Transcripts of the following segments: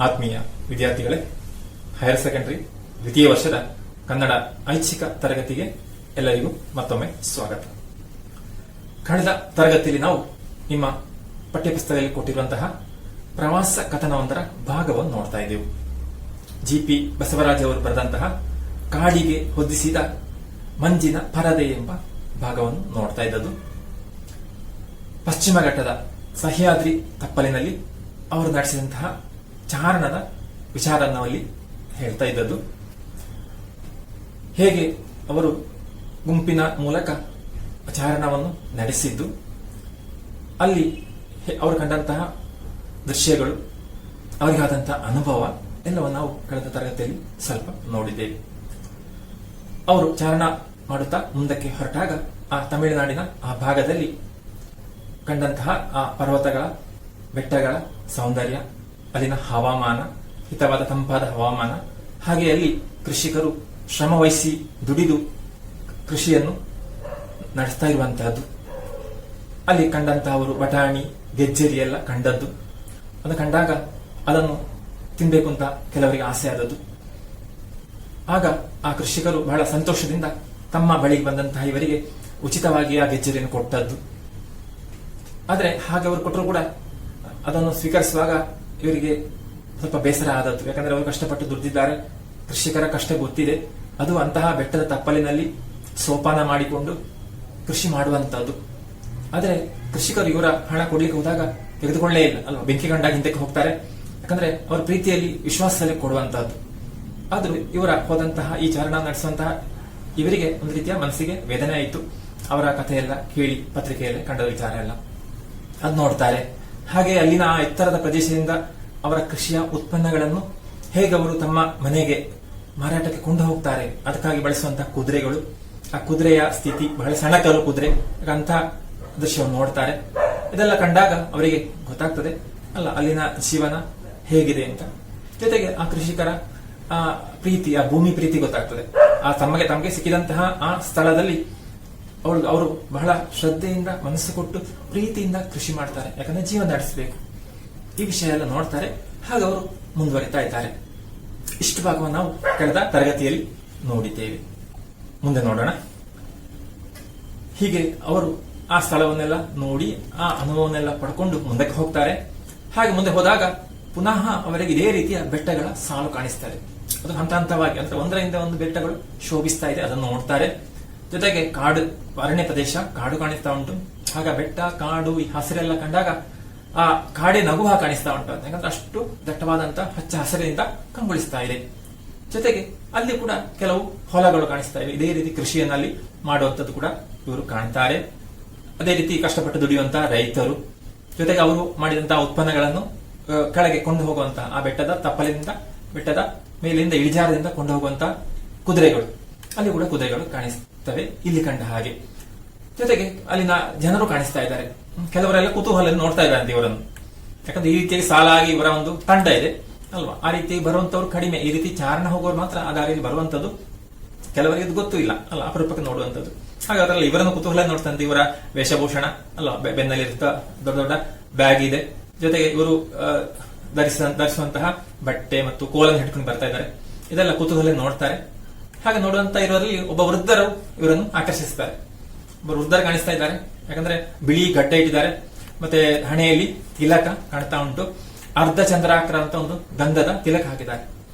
ಆತ್ಮೀಯ ವಿದ್ಯಾರ್ಥಿಗಳೇ, higher secondary ದ್ವಿತೀಯ ವರ್ಷದ ಕನ್ನಡ ಐಚ್ಛಿಕ ತರಗತಿಗೆ ಎಲ್ಲರಿಗೂ ಮತ್ತೊಮ್ಮೆ ಸ್ವಾಗತ. ಕಳೆದ ತರಗತಿಯಲ್ಲಿ ನಾವು ನಿಮ್ಮ ಪಠ್ಯಪುಸ್ತಕದಲ್ಲಿ ಕೊಟ್ಟಿರುವಂತಹ ಪ್ರವಾಸ ಕಥನವೊಂದರ ಭಾಗವನ್ನು ನೋಡ್ತಾ ಇದ್ದೆವು. ಜಿ.ಪಿ. ಬಸವರಾಜ್ ಅವರು ಬರೆದಂತಹ ಕಾಡಿಗೆ ಹೊದಿಸಿದ ಮಂಜಿನ ಪರದೆ ಎಂಬ ಭಾಗವನ್ನು ನೋಡ್ತಾ ಇದ್ದದ್ದು. ಪಶ್ಚಿಮ ಘಟ್ಟದ ಸಹ್ಯಾದ್ರಿ ತಪ್ಪಲಿನಲ್ಲಿ ಅವರು ನಡೆಸಿದಂತಹ ಚಾರಣದ ವಿಚಾರದಲ್ಲಿ ಹೇಳ್ತಾ ಇದ್ದದ್ದು. ಹೇಗೆ ಅವರು ಗುಂಪಿನ ಮೂಲಕ ಚಾರಣವನ್ನು ನಡೆಸಿದ್ದು, ಅಲ್ಲಿ ಅವರು ಕಂಡಂತಹ ದೃಶ್ಯಗಳು, ಅವರಿಗಾದಂತಹ ಅನುಭವ ಎಲ್ಲವನ್ನು ನಾವು ಕಳೆದ ತರಗತಿಯಲ್ಲಿ ಸ್ವಲ್ಪ ನೋಡಿದ್ದೇವೆ. ಅವರು ಚಾರಣ ಮಾಡುತ್ತಾ ಮುಂದಕ್ಕೆ ಹೊರಟಾಗ ಆ ತಮಿಳುನಾಡಿನ ಆ ಭಾಗದಲ್ಲಿ ಕಂಡಂತಹ ಆ ಪರ್ವತಗಳ, ಬೆಟ್ಟಗಳ ಸೌಂದರ್ಯ, ಅಲ್ಲಿನ ಹವಾಮಾನ, ಹಿತವಾದ ತಂಪಾದ ಹವಾಮಾನ, ಹಾಗೆ ಅಲ್ಲಿ ಕೃಷಿಕರು ಶ್ರಮವಹಿಸಿ ದುಡಿದು ಕೃಷಿಯನ್ನು ನಡೆಸ್ತಾ ಇರುವಂತಹದ್ದು, ಅಲ್ಲಿ ಕಂಡಂತಹ ಅವರು ಬಟಾಣಿ, ಗೆಜ್ಜೆರಿ ಎಲ್ಲ ಕಂಡದ್ದು, ಅದು ಕಂಡಾಗ ಅದನ್ನು ತಿನ್ಬೇಕು ಅಂತ ಕೆಲವರಿಗೆ ಆಸೆ ಆದದ್ದು. ಆಗ ಆ ಕೃಷಿಕರು ಬಹಳ ಸಂತೋಷದಿಂದ ತಮ್ಮ ಬಳಿಗೆ ಬಂದಂತಹ ಇವರಿಗೆ ಉಚಿತವಾಗಿ ಆ ಗೆಜ್ಜೆರಿಯನ್ನು ಕೊಟ್ಟದ್ದು. ಆದರೆ ಹಾಗೆ ಅವರು ಕೊಟ್ಟರು ಕೂಡ ಅದನ್ನು ಸ್ವೀಕರಿಸುವಾಗ ಇವರಿಗೆ ಸ್ವಲ್ಪ ಬೇಸರ ಆದದ್ದು. ಯಾಕಂದ್ರೆ ಅವರು ಕಷ್ಟಪಟ್ಟು ದುಡಿದಿದ್ದಾರೆ, ಕೃಷಿಕರ ಕಷ್ಟ ಗೊತ್ತಿದೆ. ಅದು ಅಂತಹ ಬೆಟ್ಟದ ತಪ್ಪಲಿನಲ್ಲಿ ಸೋಪಾನ ಮಾಡಿಕೊಂಡು ಕೃಷಿ ಮಾಡುವಂತದ್ದು. ಆದರೆ ಕೃಷಿಕರು ಇವರ ಹಣ ಕೊಡ್ಲಿಕ್ಕೆ ಹೋದಾಗ ತೆಗೆದುಕೊಳ್ಳೇ ಇಲ್ಲ ಅಲ್ವಾ, ಬೆಂಕಿ ಗಂಡ ಹಿಂದಕ್ಕೆ ಹೋಗ್ತಾರೆ. ಯಾಕಂದ್ರೆ ಅವರ ಪ್ರೀತಿಯಲ್ಲಿ, ವಿಶ್ವಾಸದಲ್ಲಿ ಕೊಡುವಂತಹದ್ದು. ಆದ್ರೂ ಇವರ ಹೋದಂತಹ ಈ ಚಾರಣ ನಡೆಸುವಂತಹ ಇವರಿಗೆ ಒಂದು ರೀತಿಯ ಮನಸ್ಸಿಗೆ ವೇದನೆ ಆಯಿತು. ಅವರ ಕಥೆಯೆಲ್ಲ ಕೇಳಿ ಪತ್ರಿಕೆಯಲ್ಲಿ ಕಂಡ ವಿಚಾರ ಎಲ್ಲ ಅದು ನೋಡ್ತಾರೆ. ಹಾಗೆ ಅಲ್ಲಿನ ಆ ಎತ್ತರದ ಪ್ರದೇಶದಿಂದ ಅವರ ಕೃಷಿಯ ಉತ್ಪನ್ನಗಳನ್ನು ಹೇಗೆ ಅವರು ತಮ್ಮ ಮನೆಗೆ ಮಾರಾಟಕ್ಕೆ ಕೊಂಡು ಹೋಗ್ತಾರೆ, ಅದಕ್ಕಾಗಿ ಬಳಸುವಂತಹ ಕುದುರೆಗಳು, ಆ ಕುದುರೆಯ ಸ್ಥಿತಿ, ಬಹಳ ಸಣ್ಣಕಲು ಕುದುರೆ ಅಂತ ದೃಶ್ಯವನ್ನು ನೋಡ್ತಾರೆ. ಇದೆಲ್ಲ ಕಂಡಾಗ ಅವರಿಗೆ ಗೊತ್ತಾಗ್ತದೆ ಅಲ್ಲ ಅಲ್ಲಿನ ಜೀವನ ಹೇಗಿದೆ ಅಂತ. ಜೊತೆಗೆ ಆ ಕೃಷಿಕರ ಆ ಪ್ರೀತಿ, ಆ ಭೂಮಿ ಪ್ರೀತಿ ಗೊತ್ತಾಗ್ತದೆ. ಆ ತಮಗೆ ಸಿಕ್ಕಿದಂತಹ ಆ ಸ್ಥಳದಲ್ಲಿ ಅವರು ಬಹಳ ಶ್ರದ್ಧೆಯಿಂದ, ಮನಸ್ಸು ಕೊಟ್ಟು, ಪ್ರೀತಿಯಿಂದ ಕೃಷಿ ಮಾಡ್ತಾರೆ. ಯಾಕಂದ್ರೆ ಜೀವನ ನಡೆಸಬೇಕು. ಈ ವಿಷಯ ಎಲ್ಲ ನೋಡ್ತಾರೆ. ಹಾಗೆ ಅವರು ಮುಂದುವರಿತಾ ಇದ್ದಾರೆ. ಇಷ್ಟು ಭಾಗವನ್ನು ನಾವು ಕಳೆದ ತರಗತಿಯಲ್ಲಿ ನೋಡಿದ್ದೇವೆ. ಮುಂದೆ ನೋಡೋಣ. ಹೀಗೆ ಅವರು ಆ ಸ್ಥಳವನ್ನೆಲ್ಲ ನೋಡಿ, ಆ ಅನುಭವನ್ನೆಲ್ಲ ಪಡ್ಕೊಂಡು ಮುಂದಕ್ಕೆ ಹೋಗ್ತಾರೆ. ಹಾಗೆ ಮುಂದೆ ಹೋದಾಗ ಪುನಃ ಅವರಿಗೆ ಇದೇ ರೀತಿಯ ಬೆಟ್ಟಗಳ ಸಾಲು ಕಾಣಿಸ್ತಾರೆ. ಅದು ಹಂತ ಹಂತವಾಗಿ, ಅಂದ್ರೆ ಒಂದರಿಂದ ಒಂದು ಬೆಟ್ಟಗಳು ಶೋಭಿಸ್ತಾ ಇದೆ, ಅದನ್ನು ನೋಡ್ತಾರೆ. ಜೊತೆಗೆ ಕಾಡು, ಅರಣ್ಯ ಪ್ರದೇಶ, ಕಾಡು ಕಾಣಿಸ್ತಾ ಉಂಟು. ಆಗ ಬೆಟ್ಟ, ಕಾಡು, ಈ ಹಸಿರೆಲ್ಲ ಕಂಡಾಗ ಆ ಕಾಡೆ ನಗುವ ಕಾಣಿಸ್ತಾ ಉಂಟು. ಯಾಕಂದ್ರೆ ಅಷ್ಟು ದಟ್ಟವಾದಂತಹ ಹಚ್ಚ ಹಸಿರಿನಿಂದ ಕಂಗೊಳಿಸ್ತಾ ಇದೆ. ಜೊತೆಗೆ ಅಲ್ಲಿ ಕೂಡ ಕೆಲವು ಹೊಲಗಳು ಕಾಣಿಸ್ತಾ ಇವೆ. ಇದೇ ರೀತಿ ಕೃಷಿಯಲ್ಲಿ ಮಾಡುವಂತದ್ದು ಕೂಡ ಇವರು ಕಾಣ್ತಾರೆ. ಅದೇ ರೀತಿ ಕಷ್ಟಪಟ್ಟು ದುಡಿಯುವಂತಹ ರೈತರು, ಜೊತೆಗೆ ಅವರು ಮಾಡಿದಂತಹ ಉತ್ಪನ್ನಗಳನ್ನು ಕೆಳಗೆ ಕೊಂಡು ಹೋಗುವಂತಹ ಆ ಬೆಟ್ಟದ ತಪ್ಪಲಿನಿಂದ, ಬೆಟ್ಟದ ಮೇಲಿಂದ ಇಳಿಜಾರದಿಂದ ಕೊಂಡು ಹೋಗುವಂತಹ ಕುದುರೆಗಳು, ಅಲ್ಲಿ ಕೂಡ ಕುದುರೆಗಳು ಕಾಣಿಸ್ತವೆ ಇಲ್ಲಿ ಕಂಡ ಹಾಗೆ. ಜೊತೆಗೆ ಅಲ್ಲಿನ ಜನರು ಕಾಣಿಸ್ತಾ ಇದ್ದಾರೆ. ಕೆಲವರೆಲ್ಲ ಕುತೂಹಲ ನೋಡ್ತಾ ಇದ್ದಾರೆ ಇವರನ್ನು. ಯಾಕಂದ್ರೆ ಈ ರೀತಿಯಾಗಿ ಸಾಲಾಗಿ ಇವರ ಒಂದು ತಂಡ ಇದೆ ಅಲ್ವಾ. ಆ ರೀತಿ ಬರುವಂತವ್ರು ಕಡಿಮೆ. ಈ ರೀತಿ ಚಾರಣ ಹೋಗೋರು ಮಾತ್ರ ಆ ದಾರಿಯಲ್ಲಿ ಬರುವಂತದ್ದು. ಕೆಲವರಿಗೆ ಇದು ಗೊತ್ತೂ ಇಲ್ಲ ಅಲ್ಲ, ಅಪರೂಪಕ್ಕೆ ನೋಡುವಂತದ್ದು. ಹಾಗಾದ್ರಲ್ಲ ಇವರನ್ನು ಕುತೂಹಲ ನೋಡ್ತಾ ಇವರ ವೇಷಭೂಷಣ ಅಲ್ವಾ, ಬೆನ್ನಲ್ಲಿ ದೊಡ್ಡ ದೊಡ್ಡ ಬ್ಯಾಗ್ ಇದೆ. ಜೊತೆಗೆ ಇವರು ಧರಿಸುವಂತಹ ಬಟ್ಟೆ ಮತ್ತು ಕೋಲನ್ನು ಹಿಡ್ಕೊಂಡು ಬರ್ತಾ ಇದ್ದಾರೆ. ಇದೆಲ್ಲ ಕುತೂಹಲ ನೋಡ್ತಾರೆ. ಹಾಗೆ ನೋಡುವಂತ ಇರೋರಲ್ಲಿ ಒಬ್ಬ ವೃದ್ಧರು ಇವರನ್ನು ಆಕರ್ಷಿಸ್ತಾರೆ. ಒಬ್ಬರು ವೃದ್ಧರು ಕಾಣಿಸ್ತಾ ಇದ್ದಾರೆ. ಯಾಕಂದ್ರೆ ಬಿಳಿ ಗಡ್ಡ ಇಟ್ಟಿದ್ದಾರೆ, ಮತ್ತೆ ಹಣೆಯಲ್ಲಿ ತಿಲಕ ಕಾಣ್ತಾ ಉಂಟು. ಅರ್ಧ ಚಂದ್ರಾಕರ ಅಂತ ಒಂದು ಗಂಧದ ತಿಲಕ ಹಾಕಿದ್ದಾರೆ.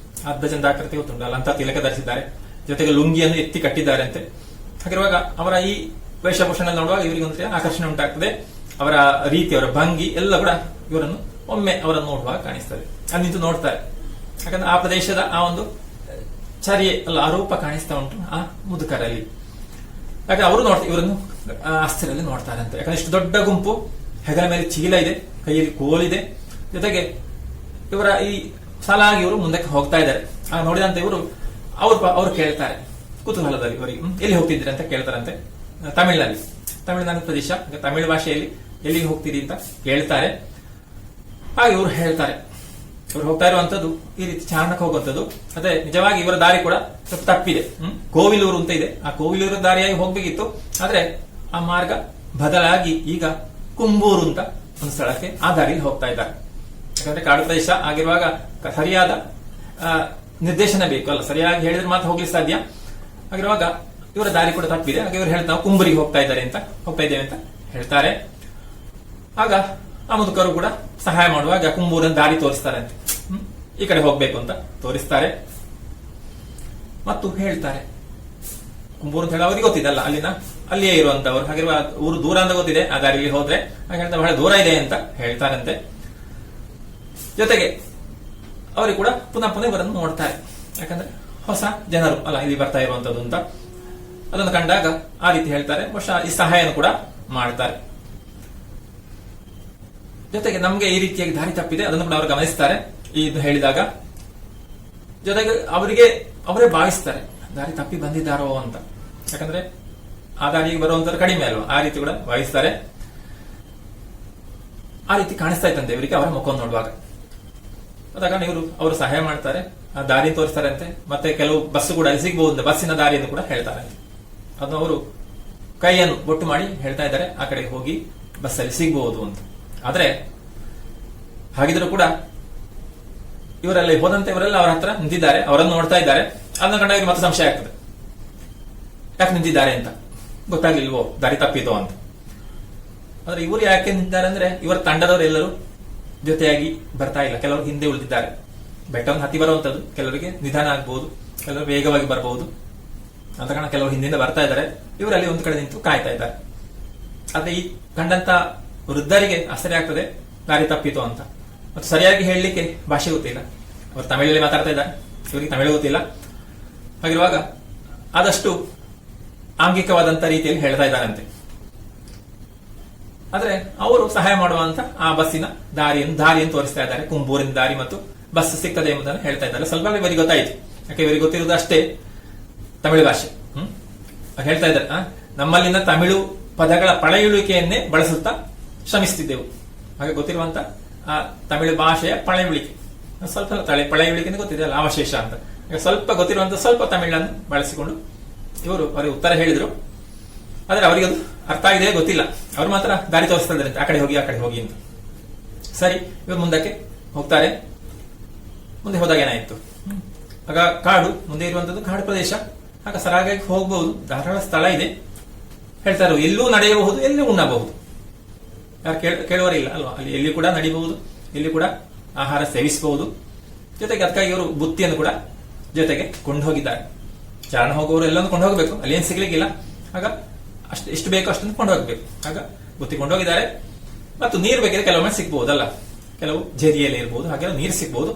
ಅರ್ಧ ಚಂದ್ರಾಕೃತಿ ಗೊತ್ತುಂಟಲ್ಲ ಅಂತ ತಿಲಕ ಧರಿಸಿದ್ದಾರೆ. ಜೊತೆಗೆ ಲುಂಗಿಯನ್ನು ಎತ್ತಿ ಕಟ್ಟಿದ್ದಾರೆ ಅಂತೆ. ಹಾಗಿರುವಾಗ ಅವರ ಈ ವೇಷಭೂಷಣ ನೋಡುವಾಗ ಇವರಿಗೆ ಒಂದು ಆಕರ್ಷಣೆ ಉಂಟಾಗ್ತದೆ. ಅವರ ರೀತಿ, ಅವರ ಭಂಗಿ ಎಲ್ಲ ಕೂಡ ಇವರನ್ನು ಒಮ್ಮೆ ಅವರನ್ನು ನೋಡುವಾಗ ಕಾಣಿಸ್ತದೆ. ಅಲ್ಲಿ ನಿಂತು ನೋಡ್ತಾರೆ. ಯಾಕಂದ್ರೆ ಆ ಪ್ರದೇಶದ ಆ ಒಂದು ಚರ್ಯೆ ಅಲ್ಲ ಅರೂಪ ಕಾಣಿಸ್ತಾ ಉಂಟು ಆ ಮುದುಕರಲ್ಲಿ. ಯಾಕಂದ್ರೆ ಅವರು ಇವರನ್ನು ಆಶ್ಚರ್ಯದಲ್ಲಿ ನೋಡ್ತಾರೆ ಅಂತ. ಯಾಕಂದ್ರೆ ಇಷ್ಟು ದೊಡ್ಡ ಗುಂಪು, ಹೆಗಲ ಮೇಲೆ ಚೀಲ ಇದೆ, ಕೈಯಲ್ಲಿ ಕೋಲಿದೆ, ಜೊತೆಗೆ ಇವರ ಈ ಸಾಲಾಗಿ ಇವರು ಮುಂದಕ್ಕೆ ಹೋಗ್ತಾ ಇದ್ದಾರೆ. ಆಗ ನೋಡಿದಂತೆ ಇವರು ಅವರು ಕೇಳ್ತಾರೆ ಕುತೂಹಲದಲ್ಲಿ ಇವರಿಗೆ, ಎಲ್ಲಿ ಹೋಗ್ತಿದ್ದೀರಿ ಅಂತ ಕೇಳ್ತಾರಂತೆ. ತಮಿಳುನಾಡು ಪ್ರದೇಶ, ತಮಿಳು ಭಾಷೆಯಲ್ಲಿ ಎಲ್ಲಿಗೆ ಹೋಗ್ತೀರಿ ಅಂತ ಕೇಳ್ತಾರೆ. ಹಾಗೆ ಇವರು ಹೇಳ್ತಾರೆ, ಇವರು ಹೋಗ್ತಾ ಇರುವಂತದ್ದು ಈ ರೀತಿ ಚಾರಣಕ್ಕೆ ಹೋಗುವಂತದ್ದು. ಅದೇ ನಿಜವಾಗಿ ಇವರ ದಾರಿ ಕೂಡ ಸ್ವಲ್ಪ ತಪ್ಪಿದೆ. ಕೋವಿಲೂರು ಅಂತ ಇದೆ, ಆ ಕೋವಿಲೂರು ದಾರಿಯಾಗಿ ಹೋಗ್ಬೇಕಿತ್ತು. ಆದ್ರೆ ಆ ಮಾರ್ಗ ಬದಲಾಗಿ ಈಗ ಕುಂಬೂರು ಅಂತ ಒಂದು ಸ್ಥಳಕ್ಕೆ ಆ ದಾರಿಯಲ್ಲಿ ಹೋಗ್ತಾ ಇದ್ದಾರೆ. ಯಾಕಂದ್ರೆ ಕಾಡು ಪ್ರದೇಶ ಆಗಿರುವಾಗ ಸರಿಯಾದ ನಿರ್ದೇಶನ ಬೇಕು ಅಲ್ಲ, ಸರಿಯಾಗಿ ಹೇಳಿದ್ರೆ ಮಾತ್ರ ಹೋಗ್ಲಿಕ್ಕೆ ಸಾಧ್ಯ. ಆಗಿರುವಾಗ ಇವರ ದಾರಿ ಕೂಡ ತಪ್ಪಿದೆ. ಹಾಗೆ ಇವರು ಹೇಳ್ತಾ ಕುಂಬೂರಿಗೆ ಹೋಗ್ತಾ ಇದ್ದೇವೆ ಅಂತ ಹೇಳ್ತಾರೆ. ಆಗ ಆ ಮುದುಕರು ಕೂಡ ಸಹಾಯ ಮಾಡುವಾಗ ಕುಂಬೂರಿನ ದಾರಿ ತೋರಿಸ್ತಾರೆ ಅಂತ, ಈ ಕಡೆ ಹೋಗ್ಬೇಕು ಅಂತ ತೋರಿಸ್ತಾರೆ ಮತ್ತು ಹೇಳ್ತಾರೆ. ಕುಂಬೂರು ಅಂತ ಹೇಳಿ ಅವರಿಗೆ ಗೊತ್ತಿದೆ ಅಲ್ಲಿಯೇ ಇರುವಂತವ್ರು. ಹಾಗಿರುವ ಊರು ದೂರ ಅಂತ ಗೊತ್ತಿದೆ, ಆ ದಾರಿಯಲ್ಲಿ ಹೋದ್ರೆ ಹಾಗೆ ಹೇಳ್ತಾ ಬಹಳ ದೂರ ಇದೆ ಅಂತ ಹೇಳ್ತಾರಂತೆ. ಜೊತೆಗೆ ಅವರಿಗೆ ಕೂಡ ಪುನಃ ಇವರನ್ನು ನೋಡ್ತಾರೆ. ಯಾಕಂದ್ರೆ ಹೊಸ ಜನರು ಅಲ್ಲ ಇಲ್ಲಿ ಬರ್ತಾ ಇರುವಂತದ್ದು ಅಂತ ಅದನ್ನು ಕಂಡಾಗ ಆ ರೀತಿ ಹೇಳ್ತಾರೆ. ಬಹುಶಃ ಈ ಸಹಾಯನ ಕೂಡ ಮಾಡ್ತಾರೆ. ಜೊತೆಗೆ ನಮ್ಗೆ ಈ ರೀತಿಯಾಗಿ ದಾರಿ ತಪ್ಪಿದೆ ಅದನ್ನು ಕೂಡ ಅವರು ಗಮನಿಸ್ತಾರೆ ಇದು ಹೇಳಿದಾಗ. ಜೊತೆಗೆ ಅವರೇ ಭಾವಿಸ್ತಾರೆ ದಾರಿ ತಪ್ಪಿ ಬಂದಿದ್ದಾರೋ ಅಂತ. ಯಾಕಂದ್ರೆ ಆ ದಾರಿಗೆ ಬರುವಂತವ್ರು ಕಡಿಮೆ ಅಲ್ವಾ, ಆ ರೀತಿ ಕೂಡ ಭಾವಿಸ್ತಾರೆ. ಆ ರೀತಿ ಕಾಣಿಸ್ತಾ ಇತ್ತಂತೆ ಇವರಿಗೆ ಅವರ ಮುಖವನ್ನು ನೋಡುವಾಗ. ಅದಾಗ ಅವರು ಸಹಾಯ ಮಾಡ್ತಾರೆ, ಆ ದಾರಿ ತೋರಿಸ್ತಾರೆ ಅಂತೆ. ಮತ್ತೆ ಕೆಲವು ಬಸ್ಸು ಕೂಡ ಅಲ್ಲಿ ಸಿಗಬಹುದು, ಬಸ್ಸಿನ ದಾರಿಯನ್ನು ಕೂಡ ಹೇಳ್ತಾರೆ. ಅದನ್ನು ಅವರು ಕೈಯನ್ನು ಬೊಟ್ಟು ಮಾಡಿ ಹೇಳ್ತಾ ಇದ್ದಾರೆ, ಆ ಕಡೆಗೆ ಹೋಗಿ ಬಸ್ಸಲ್ಲಿ ಸಿಗಬಹುದು ಅಂತ. ಆದ್ರೆ ಹಾಗಿದ್ರು ಕೂಡ ಇವರಲ್ಲಿ ಹೋದಂತೆ ಇವರೆಲ್ಲ ಅವರ ಹತ್ರ ನಿಂತಿದ್ದಾರೆ, ಅವರನ್ನು ನೋಡ್ತಾ ಇದ್ದಾರೆ. ಅದನ್ನ ಕಂಡಾಗ ಮತ್ತೆ ಸಂಶಯ ಆಗ್ತದೆ, ಯಾಕೆ ನಿಂತಿದ್ದಾರೆ ಅಂತ ಗೊತ್ತಾಗ್ಲಿಲ್ವೋ, ದಾರಿ ತಪ್ಪಿತೋ ಅಂತ. ಆದ್ರೆ ಇವರು ಯಾಕೆ ನಿಂತಿದ್ದಾರೆ ಅಂದ್ರೆ ಇವರ ತಂಡದವರೆಲ್ಲರೂ ಜೊತೆಯಾಗಿ ಬರ್ತಾ ಇಲ್ಲ, ಕೆಲವರು ಹಿಂದೆ ಉಳಿದಿದ್ದಾರೆ. ಬೆಟ್ಟವನ್ನು ಹತ್ತಿ ಬರುವಂತದ್ದು ಕೆಲವರಿಗೆ ನಿಧಾನ ಆಗಬಹುದು, ಕೆಲವರು ವೇಗವಾಗಿ ಬರಬಹುದು ಅಂತ ಕಾರಣ ಕೆಲವರು ಹಿಂದಿಂದ ಬರ್ತಾ ಇದ್ದಾರೆ. ಇವರಲ್ಲಿ ಒಂದು ಕಡೆ ನಿಂತು ಕಾಯ್ತಾ ಇದ್ದಾರೆ. ಆದ್ರೆ ಈ ಕಂಡಂತ ವೃದ್ಧರಿಗೆ ಆಶ್ಚರ್ಯ ಆಗ್ತದೆ ದಾರಿ ತಪ್ಪಿತು ಅಂತ. ಮತ್ತು ಸರಿಯಾಗಿ ಹೇಳಲಿಕ್ಕೆ ಭಾಷೆ ಗೊತ್ತಿಲ್ಲ, ಅವರು ತಮಿಳಲ್ಲಿ ಮಾತಾಡ್ತಾ ಇದ್ದಾರೆ, ಇವರಿಗೆ ತಮಿಳು ಗೊತ್ತಿಲ್ಲ. ಹಾಗಿರುವಾಗ ಆದಷ್ಟು ಆಂಗಿಕವಾದಂತ ರೀತಿಯಲ್ಲಿ ಹೇಳ್ತಾ ಇದ್ದಾರಂತೆ. ಆದ್ರೆ ಅವರು ಸಹಾಯ ಮಾಡುವಂತ ಆ ಬಸ್ಸಿನ ದಾರಿಯನ್ನು ತೋರಿಸ್ತಾ ಇದ್ದಾರೆ. ಕುಂಬೂರಿನ ದಾರಿ ಮತ್ತು ಬಸ್ ಸಿಗ್ತದೆ ಎಂಬುದನ್ನು ಹೇಳ್ತಾ ಇದ್ದಾರೆ. ಸ್ವಲ್ಪ ಇವರಿಗೆ ಗೊತ್ತಾಯಿತು, ಯಾಕೆ ಇವರಿಗೆ ಗೊತ್ತಿರುವುದು ಅಷ್ಟೇ ತಮಿಳು ಭಾಷೆ. ಹೇಳ್ತಾ ಇದ್ದಾರೆ, ನಮ್ಮಲ್ಲಿನ ತಮಿಳು ಪದಗಳ ಪಳೆಯುಳಿಕೆಯನ್ನೇ ಬಳಸುತ್ತಾ ಶ್ರಮಿಸುತ್ತಿದ್ದೆವು. ಹಾಗೆ ಗೊತ್ತಿರುವಂತ ಆ ತಮಿಳು ಭಾಷೆಯ ಪಳೆಯುಳಿಕೆ ಸ್ವಲ್ಪ ಪಳೆಯುಳಿಕೆ ಗೊತ್ತಿದೆ ಅಲ್ಲ, ಅವಶೇಷ ಅಂತ. ಸ್ವಲ್ಪ ಗೊತ್ತಿರುವಂತ ಸ್ವಲ್ಪ ತಮಿಳನ್ನು ಬಳಸಿಕೊಂಡು ಇವರು ಅವರಿಗೆ ಉತ್ತರ ಹೇಳಿದ್ರು. ಆದ್ರೆ ಅವರಿಗೆ ಅದು ಅರ್ಥ ಆಗಿದೆ ಗೊತ್ತಿಲ್ಲ. ಅವರು ಮಾತ್ರ ದಾರಿ ತೋರಿಸ್ತಾ ಇದ್ದಾರೆ, ಆ ಕಡೆ ಹೋಗಿ ಅಂತ. ಸರಿ, ಇವರು ಮುಂದಕ್ಕೆ ಹೋಗ್ತಾರೆ. ಮುಂದೆ ಹೋದಾಗ ಏನಾಯ್ತು, ಆಗ ಕಾಡು, ಮುಂದೆ ಇರುವಂತದ್ದು ಕಾಡು ಪ್ರದೇಶ. ಆಗ ಸರಾಗಾಗಿ ಹೋಗಬಹುದು, ಧಾರಾಳ ಸ್ಥಳ ಇದೆ. ಹೇಳ್ತಾರೆ ಎಲ್ಲೂ ನಡೆಯಬಹುದು, ಎಲ್ಲೂ ಉಣ್ಣಬಹುದು, ಯಾರು ಕೇಳುವರಿಲ್ಲ ಅಲ್ವಾ. ಅಲ್ಲಿ ಎಲ್ಲಿ ಕೂಡ ನಡಿಬಹುದು, ಎಲ್ಲಿ ಕೂಡ ಆಹಾರ ಸೇವಿಸಬಹುದು. ಜೊತೆಗೆ ಅದಕ್ಕಾಗಿ ಇವರು ಬುತ್ತಿಯನ್ನು ಕೂಡ ಜೊತೆಗೆ ಕೊಂಡು ಹೋಗಿದ್ದಾರೆ. ಚಾರಣ ಹೋಗುವವರು ಎಲ್ಲೊಂದು ಕೊಂಡು ಹೋಗಬೇಕು, ಅಲ್ಲಿ ಏನ್ ಸಿಗ್ಲಿಕ್ಕಿಲ್ಲ. ಆಗ ಎಷ್ಟು ಬೇಕೋ ಅಷ್ಟನ್ನು ಕೊಂಡು ಹೋಗ್ಬೇಕು. ಆಗ ಬುತ್ತಿ ಕೊಂಡು ಹೋಗಿದ್ದಾರೆ. ಮತ್ತು ನೀರು ಬೇಕಿದ್ರೆ ಕೆಲವೊಮ್ಮೆ ಸಿಗ್ಬಹುದಲ್ಲ, ಕೆಲವು ಜೇರಿಯಲ್ಲಿ ಇರಬಹುದು, ಹಾಗೆ ನೀರು ಸಿಗ್ಬಹುದು.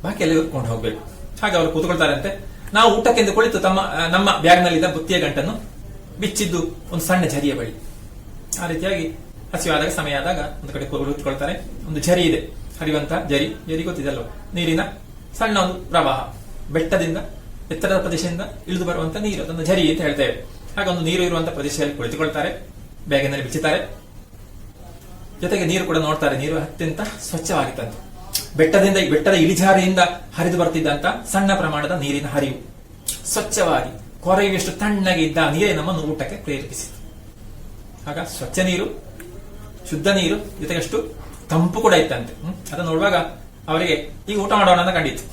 ಬಾಕಿ ಎಲ್ಲ ಕೊಂಡು ಹೋಗ್ಬೇಕು. ಹಾಗೆ ಅವರು ಕೂತ್ಕೊಳ್ತಾರಂತೆ. ನಾವು ಊಟಕ್ಕೆಂದು ಕುಳಿತು ನಮ್ಮ ಬ್ಯಾಗ್ನಲ್ಲಿದ್ದ ಬುತ್ತಿಯ ಗಂಟನ್ನು ಬಿಚ್ಚಿದ್ದು ಒಂದು ಸಣ್ಣ ಝರಿಯ ಬಳಿ. ಆ ರೀತಿಯಾಗಿ ಹಸಿವಾದಾಗ ಸಮಯ ಆದಾಗ ಒಂದು ಕಡೆ ಕೂತ್ಕೊಳ್ತಾರೆ. ಒಂದು ಝರಿ ಇದೆ, ಹರಿಯುವಂತಹ ಜರಿ ಗೊತ್ತಿದಲ್ವ, ನೀರಿನ ಸಣ್ಣ ಒಂದು ಪ್ರವಾಹ, ಬೆಟ್ಟದಿಂದ ಎತ್ತರದ ಪ್ರದೇಶದಿಂದ ಇಳಿದು ಬರುವಂತ ನೀರು, ಅದನ್ನು ಝರಿ ಅಂತ ಹೇಳ್ತೇವೆ. ಹಾಗೆ ಒಂದು ನೀರು ಇರುವಂತಹ ಪ್ರದೇಶದಲ್ಲಿ ಕುಳಿತುಕೊಳ್ತಾರೆ, ಬ್ಯಾಗಿನಲ್ಲಿ ಬಿಚ್ಚುತ್ತಾರೆ. ಜೊತೆಗೆ ನೀರು ಕೂಡ ನೋಡ್ತಾರೆ. ನೀರು ಅತ್ಯಂತ ಸ್ವಚ್ಛವಾಗಿತ್ತಂತೆ. ಬೆಟ್ಟದ ಇಳಿಜಾರಿಯಿಂದ ಹರಿದು ಬರ್ತಿದ್ದಂತ ಸಣ್ಣ ಪ್ರಮಾಣದ ನೀರಿನ ಹರಿವು ಸ್ವಚ್ಛವಾಗಿ ಕೊರೆಯುವಷ್ಟು ತಣ್ಣಗೆ ಇದ್ದ ನೀರೇ ನಮ್ಮನ್ನು ಊಟಕ್ಕೆ ಪ್ರೇರೇಪಿಸಿತು. ಆಗ ಸ್ವಚ್ಛ ನೀರು, ಶುದ್ಧ ನೀರು, ಜೊತೆಗೆ ಅಷ್ಟು ತಂಪು ಕೂಡ ಇತ್ತಂತೆ. ಅದನ್ನು ನೋಡುವಾಗ ಅವರಿಗೆ ಈಗ ಊಟ ಮಾಡೋಣ ಅಂತ ಕಂಡಿತ್ತು.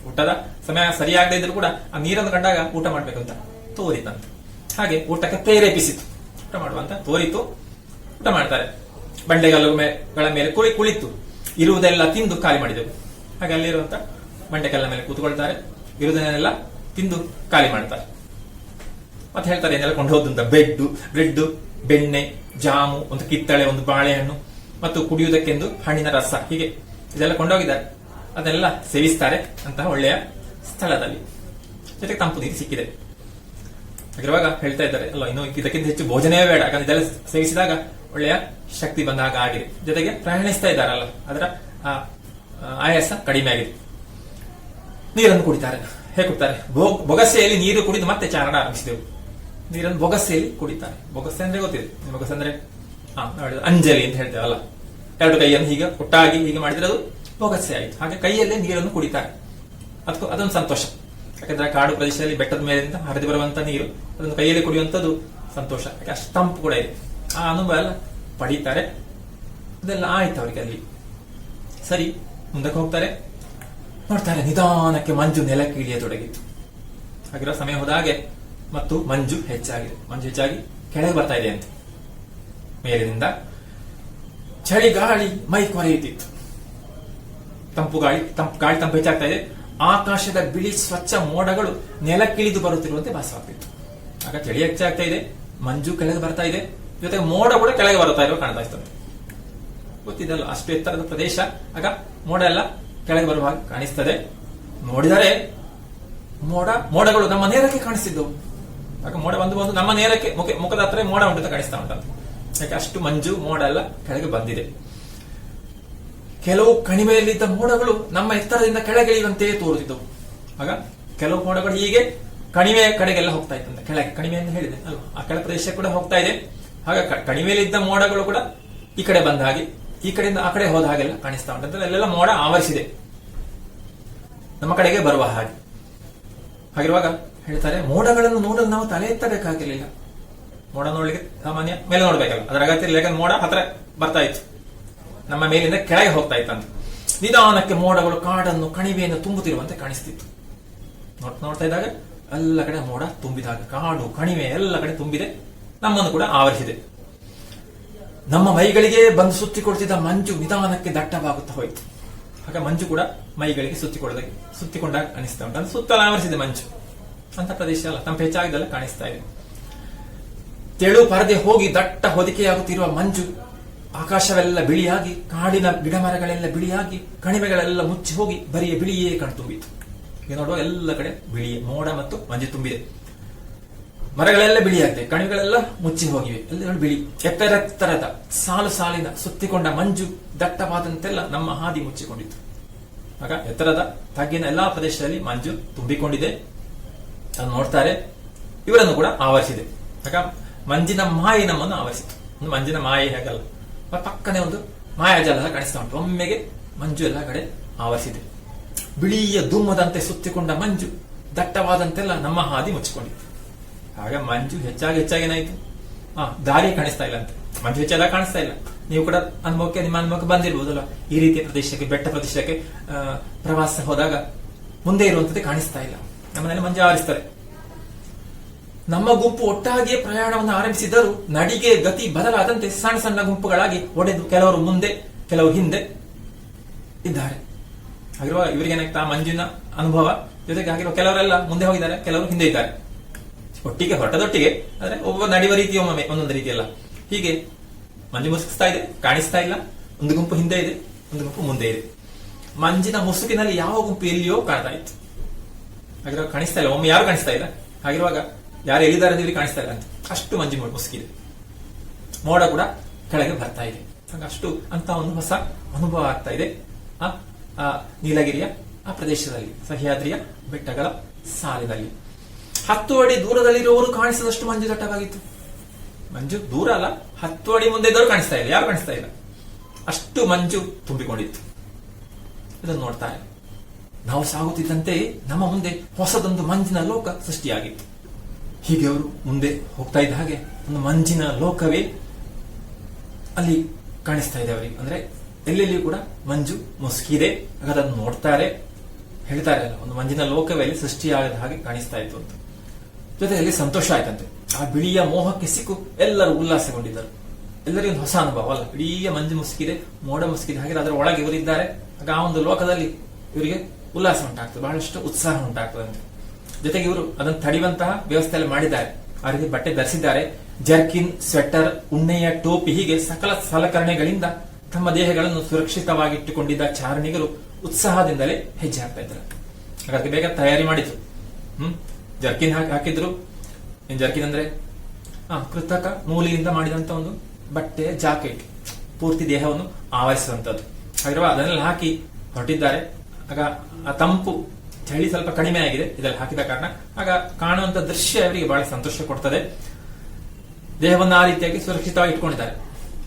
ಊಟದ ಸಮಯ ಸರಿಯಾಗದೇ ಇದ್ರು ಕೂಡ ಆ ನೀರನ್ನು ಕಂಡಾಗ ಊಟ ಮಾಡ್ಬೇಕಂತ ತೋರಿತಂತೆ. ಹಾಗೆ ಊಟಕ್ಕೆ ಪ್ರೇರೇಪಿಸಿತು, ಊಟ ಮಾಡುವಂತ ತೋರಿತು. ಊಟ ಮಾಡ್ತಾರೆ. ಬಂಡೆಗಳ ಮೇಲೆ ಕುಳಿತು ಇರುವುದೆಲ್ಲ ತಿಂದು ಖಾಲಿ ಮಾಡಿದೆವು. ಹಾಗೆ ಅಲ್ಲಿರುವಂತ ಬಂಡೆಕಲ್ಲ ಮೇಲೆ ಕೂತ್ಕೊಳ್ತಾರೆ, ಇರುವುದನ್ನೆಲ್ಲ ತಿಂದು ಖಾಲಿ ಮಾಡ್ತಾರೆ. ಮತ್ತೆ ಹೇಳ್ತಾರೆ ಏನೆಲ್ಲ ಕೊಂಡು ಹೋದಂತ ಬ್ರೆಡ್, ಬೆಣ್ಣೆ, ಜಾಮು, ಒಂದು ಕಿತ್ತಳೆ, ಒಂದು ಬಾಳೆಹಣ್ಣು ಮತ್ತು ಕುಡಿಯುವುದಕ್ಕೆಂದು ಹಣ್ಣಿನ ರಸ, ಹೀಗೆ ಇದೆಲ್ಲ ಕೊಂಡೋಗಿದ್ದಾರೆ. ಅದೆಲ್ಲ ಸೇವಿಸ್ತಾರೆ ಅಂತಹ ಒಳ್ಳೆಯ ಸ್ಥಳದಲ್ಲಿ. ಜೊತೆಗೆ ತಂಪು ನೀರು ಸಿಕ್ಕಿದೆ. ಹಾಗಿರುವಾಗ ಹೇಳ್ತಾ ಇದ್ದಾರೆ, ಅಲ್ಲ ಇನ್ನು ಇದಕ್ಕಿಂತ ಹೆಚ್ಚು ಭೋಜನವೇ ಬೇಡ, ಯಾಕಂದ್ರೆ ಇದೆಲ್ಲ ಸೇವಿಸಿದಾಗ ಒಳ್ಳೆಯ ಶಕ್ತಿ ಬಂದಾಗ ಆಗಿದೆ. ಜೊತೆಗೆ ಪ್ರಯಾಣಿಸ್ತಾ ಇದ್ದಾರಲ್ಲ, ಅದರ ಆಯಾಸ ಕಡಿಮೆ ಆಗಿದೆ. ನೀರನ್ನು ಕುಡಿತಾರೆ. ಹೇಗೆ ಕುಡಿತಾರೆ? ಬೊಗಸೆಯಲ್ಲಿ ನೀರು ಕುಡಿದು ಮತ್ತೆ ಚಾರಣ ಆರಂಭಿಸಿದೆವು. ನೀರನ್ನು ಬೊಗಸೆಯಲ್ಲಿ ಕುಡಿತಾರೆ. ಬೊಗಸೆ ಅಂದ್ರೆ ಗೊತ್ತಿದೆ. ಬೊಗಸೆ ಅಂದ್ರೆ ಅಂಜಲಿ ಅಂತ ಹೇಳ್ತೇವಲ್ಲ, ಎರಡು ಕೈಯನ್ನು ಹೀಗೆ ಒಟ್ಟಾಗಿ ಹೀಗೆ ಮಾಡಿದ್ರೆ ಅದು ಬೊಗಸೆ ಆಯಿತು. ಹಾಗೆ ಕೈಯಲ್ಲೇ ನೀರನ್ನು ಕುಡಿತಾರೆ. ಅದೊಂದು ಸಂತೋಷ. ಯಾಕಂದ್ರೆ ಕಾಡು ಪ್ರದೇಶದಲ್ಲಿ ಬೆಟ್ಟದ ಮೇಲಿಂದ ಹರಿದು ಬರುವಂತ ನೀರು, ಅದನ್ನು ಕೈಯಲ್ಲಿ ಕುಡಿಯುವಂತದ್ದು ಸಂತೋಷ. ಯಾಕೆ ಅಷ್ಟು ತಂಪು ಕೂಡ ಇದೆ. ಆ ಅನುಭವ ಎಲ್ಲ ಪಡೀತಾರೆ. ಅದೆಲ್ಲ ಆಯ್ತು ಅವರಿಗೆ ಅಲ್ಲಿ. ಸರಿ, ಮುಂದಕ್ಕೆ ಹೋಗ್ತಾರೆ. ನೋಡ್ತಾರೆ, ನಿಧಾನಕ್ಕೆ ಮಂಜು ನೆಲಕ್ಕೆ ಇಳಿಯತೊಡಗಿತ್ತು. ಹಾಗಿರೋ ಸಮಯ ಹೋದಾಗೆ ಮತ್ತು ಮಂಜು ಹೆಚ್ಚಾಗಿದೆ. ಮಂಜು ಹೆಚ್ಚಾಗಿ ಕೆಳಗೆ ಬರ್ತಾ ಇದೆ ಅಂತ ಮೇಲಿನಿಂದ ಚಳಿ ಗಾಳಿ ಮೈ ಕೊರೆಯುತ್ತಿತ್ತು. ತಂಪು ಹೆಚ್ಚಾಗ್ತಾ ಇದೆ. ಆಕಾಶದ ಬಿಳಿ ಸ್ವಚ್ಛ ಮೋಡಗಳು ನೆಲಕ್ಕಿಳಿದು ಬರುತ್ತಿರುವಂತೆ ಭಾಸವಾಗ್ತಿತ್ತು. ಆಗ ಚಳಿ ಹೆಚ್ಚಾಗ್ತಾ ಇದೆ, ಮಂಜು ಕೆಳಗೆ ಬರ್ತಾ ಇದೆ, ಜೊತೆಗೆ ಮೋಡ ಕೂಡ ಕೆಳಗೆ ಬರ್ತಾ ಇರೋ ಕಾಣ್ತಾ ಇರ್ತದೆ. ಗೊತ್ತಿದ್ದಲ್ಲ, ಅಷ್ಟು ಎತ್ತರದ ಪ್ರದೇಶ. ಆಗ ಮೋಡ ಎಲ್ಲ ಕೆಳಗೆ ಬರುವ ಹಾಗೆ ಕಾಣಿಸ್ತದೆ. ನೋಡಿದರೆ ಮೋಡಗಳು ನಮ್ಮ ನೇರಕ್ಕೆ ಕಾಣಿಸ್ತಿದ್ದವು. ಆಗ ಮೋಡ ಬಂದು ನಮ್ಮ ನೇರಕ್ಕೆ ಮುಖದ ಹತ್ರ ಮೋಡ ಉಂಟು ಕಾಣಿಸ್ತಾ ಉಂಟಂತೆ. ಯಾಕೆ ಅಷ್ಟು ಮಂಜು ಮೋಡ ಎಲ್ಲ ಕೆಳಗೆ ಬಂದಿದೆ. ಕೆಲವು ಕಣಿವೆಯಲ್ಲಿದ್ದ ಮೋಡಗಳು ನಮ್ಮ ಎತ್ತರದಿಂದ ಕೆಳಗಿಳಿಯುವಂತೆಯೇ ತೋರುತ್ತಿದ್ದವು. ಆಗ ಕೆಲವು ಮೋಡಗಳು ಹೀಗೆ ಕಣಿವೆ ಕಡೆಗೆಲ್ಲ ಹೋಗ್ತಾ ಇತ್ತಂತೆ. ಕೆಳಗೆ ಕಣಿವೆ ಅಂತ ಹೇಳಿದೆ ಅಲ್ವಾ, ಆ ಕೆಳ ಪ್ರದೇಶ ಕೂಡ ಹೋಗ್ತಾ ಇದೆ. ಆಗ ಕಣಿವೆಯಲ್ಲಿದ್ದ ಮೋಡಗಳು ಕೂಡ ಈ ಕಡೆ ಬಂದ ಹಾಗೆ, ಈ ಕಡೆಯಿಂದ ಆ ಕಡೆ ಹೋದ ಹಾಗೆಲ್ಲ ಕಾಣಿಸ್ತಾ ಉಂಟಂತೆ. ಅಲ್ಲೆಲ್ಲ ಮೋಡ ಆವರಿಸಿದೆ, ನಮ್ಮ ಕಡೆಗೆ ಬರುವ ಹಾಗೆ. ಹಾಗಿರುವಾಗ ಹೇಳ್ತಾರೆ, ಮೋಡಗಳನ್ನು ನೋಡಲು ನಾವು ತಲೆ ಎತ್ತಬೇಕಾಗಿರಲಿಲ್ಲ. ಮೋಡ ನೋಡ್ಲಿಕ್ಕೆ ಸಾಮಾನ್ಯ ಮೇಲೆ ನೋಡ್ಬೇಕಲ್ಲ, ಅದರ ಅಗತ್ಯ ಇಲ್ಲ. ಯಾಕಂದ್ರೆ ಮೋಡ ಹತ್ರ ಬರ್ತಾ ಇತ್ತು, ನಮ್ಮ ಮೇಲಿಂದ ಕೆಳಗೆ ಹೋಗ್ತಾ ಇತ್ತಂತೆ. ನಿಧಾನಕ್ಕೆ ಮೋಡಗಳು ಕಾಡನ್ನು ಕಣಿವೆಯನ್ನು ತುಂಬುತ್ತಿರುವಂತೆ ಕಾಣಿಸ್ತಿತ್ತು. ನೋಡ್ತಾ ಇದ್ದಾಗ ಎಲ್ಲ ಕಡೆ ಮೋಡ ತುಂಬಿದಾಗ ಕಾಡು ಕಣಿವೆ ಎಲ್ಲ ಕಡೆ ತುಂಬಿದೆ, ನಮ್ಮನ್ನು ಕೂಡ ಆವರಿಸಿದೆ. ನಮ್ಮ ಮೈಗಳಿಗೆ ಬಂದು ಸುತ್ತಿಕೊಳ್ತಿದ್ದ ಮಂಜು ನಿಧಾನಕ್ಕೆ ದಟ್ಟವಾಗುತ್ತಾ ಹೋಯಿತು. ಆಗ ಮಂಜು ಕೂಡ ಮೈಗಳಿಗೆ ಸುತ್ತಿಕೊಂಡಾಗ ಅನಿಸ್ತಾ ಉಂಟು. ಅದು ಸುತ್ತಲ ಆವರಿಸಿದೆ ಮಂಜು. ಅಂತ ಪ್ರದೇಶ ಅಲ್ಲ, ತಂಪು ಹೆಚ್ಚಾಗಿದ್ದೆಲ್ಲ ಕಾಣಿಸ್ತಾ ಇದೆ. ತೆಳು ಪರದೆ ಹೋಗಿ ದಟ್ಟ ಹೊದಿಕೆಯಾಗುತ್ತಿರುವ ಮಂಜು, ಆಕಾಶವೆಲ್ಲ ಬಿಳಿಯಾಗಿ, ಕಾಡಿನ ಗಿಡ ಮರಗಳೆಲ್ಲ ಬಿಳಿಯಾಗಿ, ಕಣಿವೆಗಳೆಲ್ಲ ಮುಚ್ಚಿ ಹೋಗಿ ಬರಿಯ ಬಿಳಿಯೇ ಕಣ್ತುಂಬಿತು. ಈಗ ನೋಡುವ ಎಲ್ಲ ಕಡೆ ಬಿಳಿಯೇ ಮೋಡ ಮತ್ತು ಮಂಜು ತುಂಬಿದೆ. ಮರಗಳೆಲ್ಲ ಬಿಳಿಯಾಗಿದೆ, ಕಣಿವೆಗಳೆಲ್ಲ ಮುಚ್ಚಿ ಹೋಗಿವೆ, ಎಲ್ಲ ಬಿಳಿ. ಎತ್ತರೆತ್ತರದ ಸಾಲು ಸಾಲಿನ ಸುತ್ತಿಕೊಂಡ ಮಂಜು ದಟ್ಟವಾದಂತೆಲ್ಲ ನಮ್ಮ ಹಾದಿ ಮುಚ್ಚಿಕೊಂಡಿತ್ತು. ಆಗ ಎತ್ತರದ ತಗ್ಗಿನ ಎಲ್ಲಾ ಪ್ರದೇಶದಲ್ಲಿ ಮಂಜು ತುಂಬಿಕೊಂಡಿದೆ. ಅದನ್ನು ನೋಡ್ತಾರೆ. ಇವರನ್ನು ಕೂಡ ಆವರಿಸಿದೆ. ಆಗ ಮಂಜಿನ ಮಾಯೆ ನಮ್ಮನ್ನು ಆವರಿಸಿತು. ಒಂದು ಮಂಜಿನ ಮಾಯೆ ಹೇಗಲ್ಲ, ಪಕ್ಕನೆ ಒಂದು ಮಾಯಾಜಾಲ ಕಾಣಿಸ್ತಾ ಉಂಟು. ಒಮ್ಮೆಗೆ ಮಂಜು ಎಲ್ಲ ಕಡೆ ಆವರಿಸಿದೆ. ಬಿಳಿಯ ಧೂಮದಂತೆ ಸುತ್ತಿಕೊಂಡ ಮಂಜು ದಟ್ಟವಾದಂತೆಲ್ಲ ನಮ್ಮ ಹಾದಿ ಮುಚ್ಚಿಕೊಂಡಿತ್ತು. ಆಗ ಮಂಜು ಹೆಚ್ಚಾಗಿ ಏನಾಯ್ತು, ದಾರಿ ಕಾಣಿಸ್ತಾ ಇಲ್ಲ ಅಂತ. ಮಂಜು ಹೆಚ್ಚಾದಾಗ ಕಾಣಿಸ್ತಾ ಇಲ್ಲ. ನೀವು ಕೂಡ ನಿಮ್ಮ ಅನುಭವಕ್ಕೆ ಬಂದಿರಬಹುದಲ್ಲ, ಈ ರೀತಿಯ ಪ್ರದೇಶಕ್ಕೆ, ಬೆಟ್ಟ ಪ್ರದೇಶಕ್ಕೆ ಪ್ರವಾಸ ಹೋದಾಗ ಮುಂದೆ ಇರುವಂತದ್ದೇ ಕಾಣಿಸ್ತಾ ಇಲ್ಲ. ನಮ್ಮನೆಲ್ಲ ಮಂಜು ಆವರಿಸ್ತಾರೆ. ನಮ್ಮ ಗುಂಪು ಒಟ್ಟಾಗಿಯೇ ಪ್ರಯಾಣವನ್ನು ಆರಂಭಿಸಿದರೂ ನಡಿಗೆ ಗತಿ ಬದಲಾದಂತೆ ಸಣ್ಣ ಸಣ್ಣ ಗುಂಪುಗಳಾಗಿ ಒಡೆದು ಕೆಲವರು ಮುಂದೆ ಕೆಲವರು ಹಿಂದೆ ಇದ್ದಾರೆ. ಹಾಗಿರುವ ಇವರಿಗೆ ಏನಾಗ್ತಾ, ಮಂಜಿನ ಅನುಭವ ಜೊತೆಗೆ ಆಗಿರುವ ಕೆಲವರೆಲ್ಲ ಮುಂದೆ ಹೋಗಿದ್ದಾರೆ, ಕೆಲವರು ಹಿಂದೆ ಇದ್ದಾರೆ. ಒಟ್ಟಿಗೆ ಹೊರಟದೊಟ್ಟಿಗೆ, ಆದ್ರೆ ಒಬ್ಬ ನಡೆಯುವ ರೀತಿ ಒಮ್ಮೆ ಒಂದೊಂದು ರೀತಿಯಲ್ಲ. ಹೀಗೆ ಮಂಜು ಮುಸುಕಿಸ್ತಾ ಇದೆ, ಕಾಣಿಸ್ತಾ ಇಲ್ಲ. ಒಂದು ಗುಂಪು ಹಿಂದೆ ಇದೆ, ಒಂದು ಗುಂಪು ಮುಂದೆ ಇದೆ. ಮಂಜಿನ ಮುಸುಕಿನಲ್ಲಿ ಯಾವ ಗುಂಪು ಎಲ್ಲಿಯೋ ಕಾಣ್ತಾ ಇತ್ತು. ಹಾಗಿರುವಾಗ ಕಾಣಿಸ್ತಾ ಇಲ್ಲ, ಒಮ್ಮೆ ಯಾರು ಕಾಣಿಸ್ತಾ ಇಲ್ಲ. ಹಾಗಿರುವಾಗ ಯಾರು ಎಲ್ಲಿದ್ದಾರೆ ಅಂತ ಕಾಣಿಸ್ತಾ ಇಲ್ಲ ಅಂತ. ಅಷ್ಟು ಮಂಜು ಮುಸುಕಿದೆ. ಮೋಡ ಕೂಡ ಕೆಳಗೆ ಬರ್ತಾ ಇದೆ. ಅಷ್ಟು ಅಂತ ಒಂದು ಹೊಸ ಅನುಭವ ಆಗ್ತಾ ಇದೆ ಆ ನೀಲಗಿರಿಯ ಆ ಪ್ರದೇಶದಲ್ಲಿ, ಸಹ್ಯಾದ್ರಿಯ ಬೆಟ್ಟಗಳ ಸಾಲಿನಲ್ಲಿ. 10 ಅಡಿ ದೂರದಲ್ಲಿರುವವರು ಕಾಣಿಸದಷ್ಟು ಮಂಜು ದಟ್ಟವಾಗಿತ್ತು. ಮಂಜು ದೂರ ಅಲ್ಲ, 10 ಅಡಿ ಮುಂದೆ ಇದ್ದವರು ಕಾಣಿಸ್ತಾ ಇಲ್ಲ, ಯಾರು ಕಾಣಿಸ್ತಾ ಇಲ್ಲ. ಅಷ್ಟು ಮಂಜು ತುಂಬಿಕೊಂಡಿತ್ತು. ಇದನ್ನು ನೋಡ್ತಾರೆ. ನಾವು ಸಾಗುತ್ತಿದ್ದಂತೆ ನಮ್ಮ ಮುಂದೆ ಹೊಸದೊಂದು ಮಂಜಿನ ಲೋಕ ಸೃಷ್ಟಿಯಾಗಿತ್ತು. ಹೀಗೆ ಅವರು ಮುಂದೆ ಹೋಗ್ತಾ ಇದ್ದ ಹಾಗೆ ಒಂದು ಮಂಜಿನ ಲೋಕವೇ ಅಲ್ಲಿ ಕಾಣಿಸ್ತಾ ಇದೆ ಅವರಿಗೆ. ಅಂದ್ರೆ ಎಲ್ಲೆಲ್ಲಿಯೂ ಕೂಡ ಮಂಜು ಮುಸುಕಿದೆ. ಅದನ್ನು ನೋಡ್ತಾರೆ, ಹೇಳ್ತಾರೆ ಅಲ್ಲ, ಒಂದು ಮಂಜಿನ ಲೋಕವೇ ಅಲ್ಲಿ ಸೃಷ್ಟಿಯಾಗದ ಹಾಗೆ ಕಾಣಿಸ್ತಾ ಇತ್ತು ಅಂತ. ಜೊತೆಯಲ್ಲಿ ಸಂತೋಷ ಆಯ್ತಂತೆ. ಆ ಬಿಳಿಯ ಮೋಹಕ್ಕೆ ಸಿಕ್ಕು ಎಲ್ಲರೂ ಉಲ್ಲಾಸಗೊಂಡಿದ್ದರು. ಎಲ್ಲರಿಗೂ ಒಂದು ಹೊಸ ಅನುಭವ ಅಲ್ಲ. ಇಡೀ ಮಂಜು ಮುಸುಕಿದೆ, ಮೋಡ ಮುಸುಕಿದೆ, ಹಾಗೆ ಅದರ ಒಳಗೆ ಇವರಿದ್ದಾರೆ. ಆಗ ಆ ಒಂದು ಲೋಕದಲ್ಲಿ ಇವರಿಗೆ ಉಲ್ಲಾಸ ಉಂಟಾಗ್ತದೆ, ಬಹಳಷ್ಟು ಉತ್ಸಾಹ ಉಂಟಾಗ್ತದೆ ಅಂತ. ಜೊತೆಗೆ ಇವರು ಅದನ್ನು ತಡೆಯುವಂತಹ ವ್ಯವಸ್ಥೆ ಎಲ್ಲ ಮಾಡಿದ್ದಾರೆ. ಆ ರೀತಿ ಬಟ್ಟೆ ಧರಿಸಿದ್ದಾರೆ. ಜರ್ಕಿನ್, ಸ್ವೆಟರ್, ಉಣ್ಣೆಯ ಟೋಪಿ, ಹೀಗೆ ಸಕಲ ಸಲಕರಣೆಗಳಿಂದ ತಮ್ಮ ದೇಹಗಳನ್ನು ಸುರಕ್ಷಿತವಾಗಿಟ್ಟುಕೊಂಡಿದ್ದ ಚಾರಣಿಗರು ಉತ್ಸಾಹದಿಂದಲೇ ಹೆಜ್ಜೆ ಹಾಕ್ತಾ ಇದ್ದಾರೆ. ಹಾಗಾಗಿ ಬೇಗ ತಯಾರಿ ಮಾಡಿದ್ರು. ಜರ್ಕಿನ್ ಹಾಕಿದ್ರು. ಏನ್ ಜರ್ಕಿನ್ ಅಂದ್ರೆ ಕೃತಕ ನೂಲಿನಿಂದ ಮಾಡಿದಂತ ಒಂದು ಬಟ್ಟೆ, ಜಾಕೆಟ್, ಪೂರ್ತಿ ದೇಹವನ್ನು ಆವರಿಸುವಂತದ್ದು. ಹಾಗಿರುವ ಅದನ್ನೆಲ್ಲ ಹಾಕಿ ಹೊರಟಿದ್ದಾರೆ. ಆಗ ಆ ತಂಪು, ಚಳಿ ಸ್ವಲ್ಪ ಕಡಿಮೆ ಆಗಿದೆ ಇದೆಲ್ಲ ಹಾಕಿದ ಕಾರಣ. ಆಗ ಕಾಣುವಂತ ದೃಶ್ಯ ಅವರಿಗೆ ಬಹಳ ಸಂತೋಷ ಕೊಡ್ತದೆ. ದೇಹವನ್ನು ಆ ರೀತಿಯಾಗಿ ಸುರಕ್ಷಿತವಾಗಿ ಇಟ್ಕೊಂಡಿದ್ದಾರೆ.